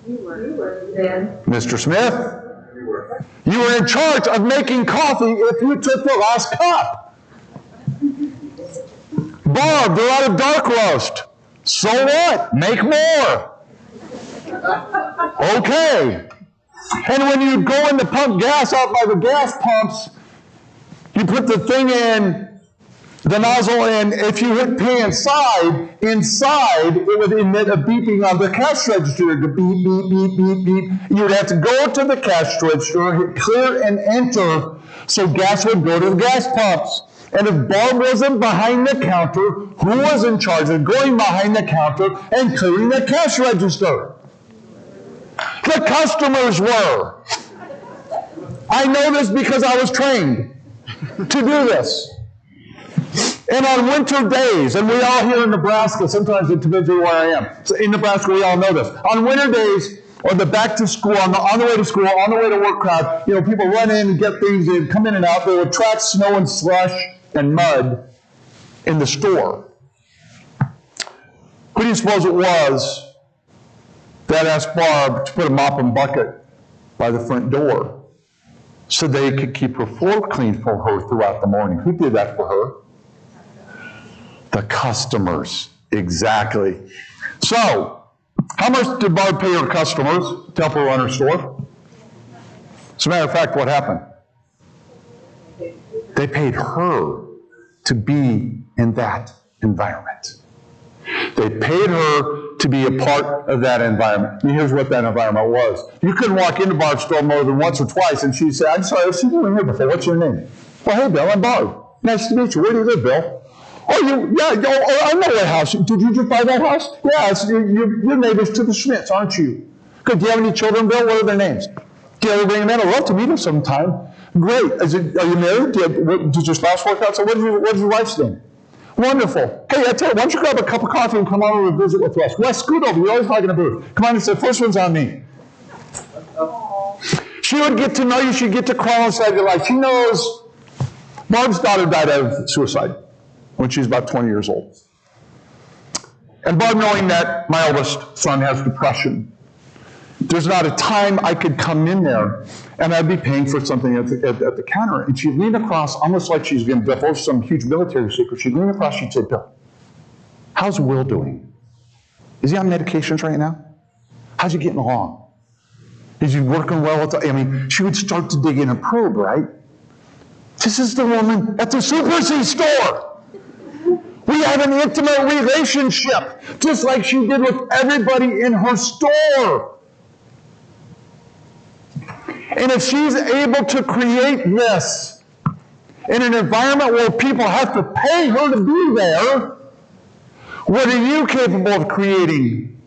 You were, Dan. Mr. Smith? You were in charge of making coffee if you took the last cup. Barb, they're out of dark roast. So what? Make more. Okay. And when you go in to pump gas out by the gas pumps, you put the thing in, the nozzle in. If you hit pay inside, it would emit a beeping on the cash register. Beep, beep, beep, beep, beep. You would have to go to the cash register, hit clear and enter, so gas would go to the gas pumps. And if Barb wasn't behind the counter, who was in charge of going behind the counter and clearing the cash register? The customers were. I know this because I was trained to do this. And on winter days, and we all here in Nebraska, sometimes it depends on where I am. So in Nebraska, we all know this. On winter days, or the back to school, on the way to school, on the way to work crowd, people run in and get things in, come in and out. They would track snow and slush and mud in the store. Who do you suppose it was that asked Barb to put a mop and bucket by the front door so they could keep her floor clean for her throughout the morning? Who did that for her? The customers. Exactly. So, how much did Barb pay her customers to help her run her store? As a matter of fact, what happened? They paid her to be in that environment. They paid her to be a part of that environment. And here's what that environment was. You couldn't walk into Barb's store more than once or twice, and she'd say, I'm sorry, I've seen you in here before. What's your name? Well, hey, Bill, I'm Barb. Nice to meet you. Where do you live, Bill? I know that house. Did you just buy that house? Yeah, you're neighbors to the Schmitz, aren't you? Good. Do you have any children, Bill? What are their names? Do you ever bring them in? I'd love to meet them sometime. Great. Are you married? Does your spouse work out? So what's your wife's name? Wonderful. Hey, I tell you, why don't you grab a cup of coffee and come on over and visit with us? Wes, scoot over. You're always talking to booth. Come on and say, first one's on me. She would get to know you. She'd get to crawl inside your life. She knows Barb's daughter died of suicide when she was about 20 years old. And Barb, knowing that my oldest son has depression, there's not a time I could come in there and I'd be paying for something at the counter. And she'd lean across, almost like she's going to divulge some huge military secret. She'd lean across, she'd say, Bill, how's Will doing? Is he on medications right now? How's he getting along? Is he working well? She would start to dig in and probe, right? This is the woman at the Super C store. We have an intimate relationship, just like she did with everybody in her store. And if she's able to create this in an environment where people have to pay her to be there, what are you capable of creating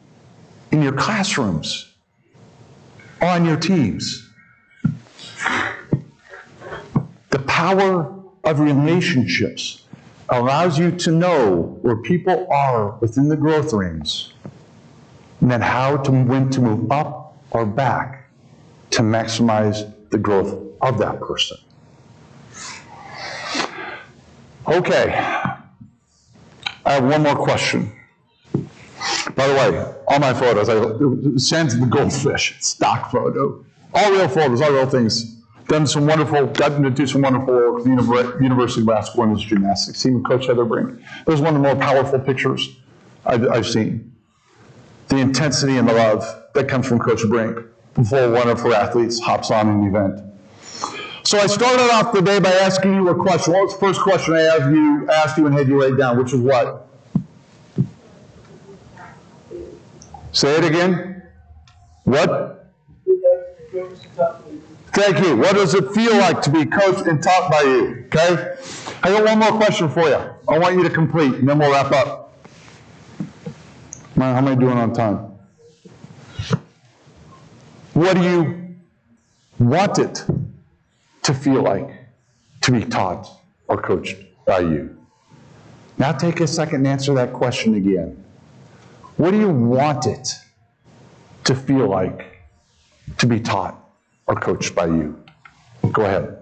in your classrooms, on your teams? The power of relationships allows you to know where people are within the growth rings, and then when to move up or back to maximize the growth of that person. Okay, I have one more question. By the way, all my photos, sans the goldfish, stock photo, all real photos, all real things. Gotten to do some wonderful work with the University of Nebraska women's gymnastics team and Coach Heather Brink. It was one of the more powerful pictures I've seen. The intensity and the love that comes from Coach Brink before one of her athletes hops on an event. So I started off the day by asking you a question. What was the first question I asked you and had you write down, which was what? Say it again. What? Thank you. What does it feel like to be coached and taught by you? Okay? I got one more question for you. I want you to complete, and then we'll wrap up. How am I doing on time? What do you want it to feel like to be taught or coached by you? Now take a second and answer that question again. What do you want it to feel like to be taught or coached by you? Go ahead.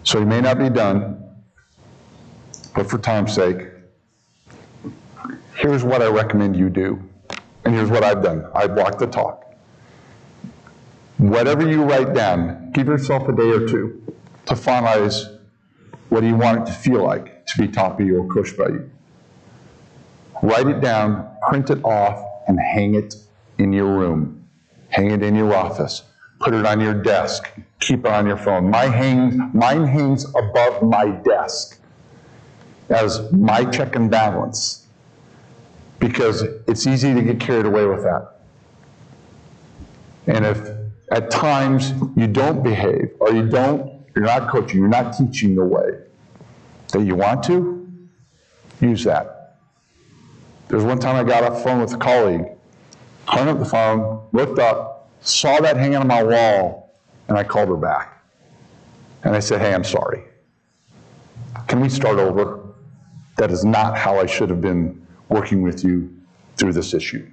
So you may not be done, but for time's sake, Here's what I recommend you do. And here's what I've done. I've walked the talk. Whatever you write down, give yourself a day or two to finalize what do you want it to feel like to be taught by you or coached by you. Write it down, print it off, and hang it in your room. Hang it in your office. Put it on your desk. Keep it on your phone. Mine hangs above my desk as my check and balance, because it's easy to get carried away with that. And if at times you don't behave, or you're not coaching, you're not teaching the way that you want to, use that. There's one time I got off the phone with a colleague, hung up the phone, looked up, saw that hanging on my wall, and I called her back. And I said, hey, I'm sorry. Can we start over? That is not how I should have been working with you through this issue.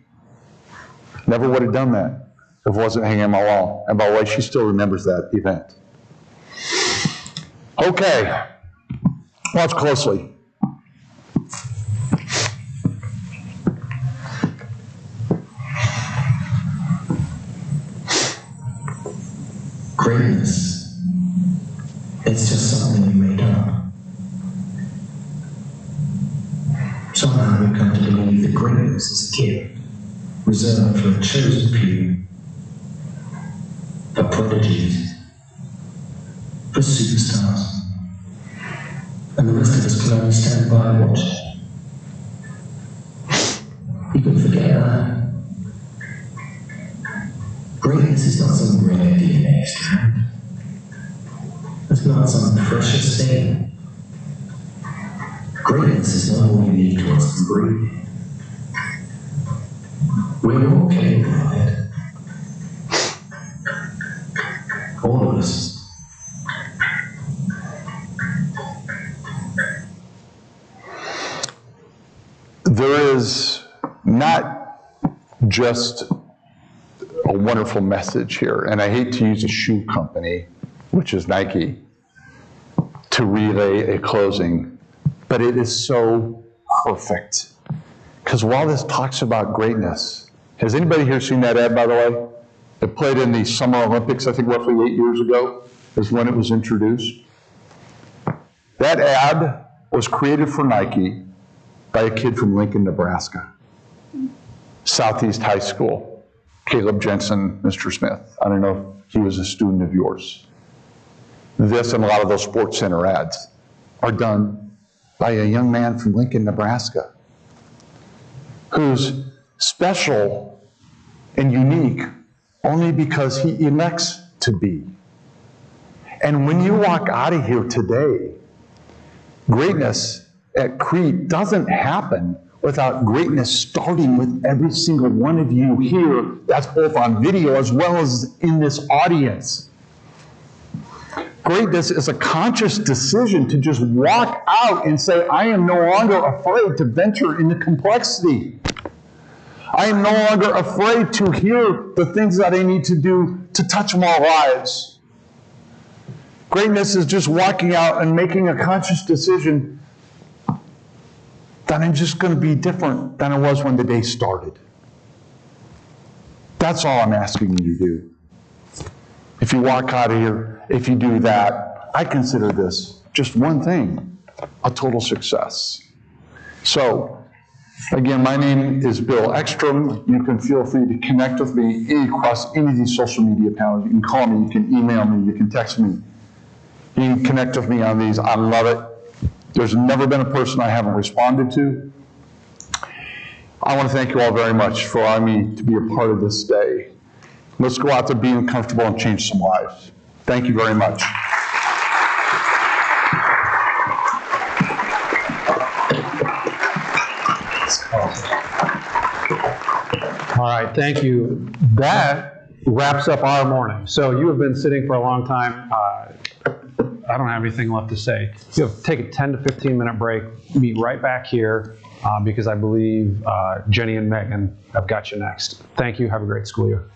Never would have done that if it wasn't hanging on my wall. And by the way, she still remembers that event. Okay, watch closely. Greatness, it's just something you made up. Somehow we've come to believe that greatness is a gift reserved for a chosen few, for prodigies, for superstars, and the rest of us can only stand by and watch. You can forget that. Greatness is not some rare DNA strand. It's not some precious thing. Greatness is not all unique to us from breathing. We're all capable of it. All of us. There is not just a wonderful message here, and I hate to use a shoe company, which is Nike, to relay a closing, but it is so perfect. Because while this talks about greatness, has anybody here seen that ad, by the way? It played in the Summer Olympics, I think roughly 8 years ago, is when it was introduced. That ad was created for Nike by a kid from Lincoln, Nebraska, Southeast High School. Caleb Jensen, Mr. Smith. I don't know if he was a student of yours. This and a lot of those Sports Center ads are done by a young man from Lincoln, Nebraska, who's special and unique only because he elects to be. And when you walk out of here today, greatness at Crete doesn't happen without greatness starting with every single one of you here. That's both on video as well as in this audience. Greatness is a conscious decision to just walk out and say, I am no longer afraid to venture into complexity. I am no longer afraid to hear the things that I need to do to touch more lives. Greatness is just walking out and making a conscious decision that I'm just going to be different than I was when the day started. That's all I'm asking you to do. If you walk out of here, if you do that, I consider this just one thing, a total success. So, again, my name is Bill Ekstrom. You can feel free to connect with me across any of these social media panels. You can call me, you can email me, you can text me. You can connect with me on these. I love it. There's never been a person I haven't responded to. I want to thank you all very much for allowing me to be a part of this day. Let's go out there being comfortable and change some lives. Thank you very much. All right, thank you. That wraps up our morning. So you have been sitting for a long time. I don't have anything left to say. You have to take a 10 to 15 minute break, meet right back here, because I believe Jenny and Megan have got you next. Thank you. Have a great school year.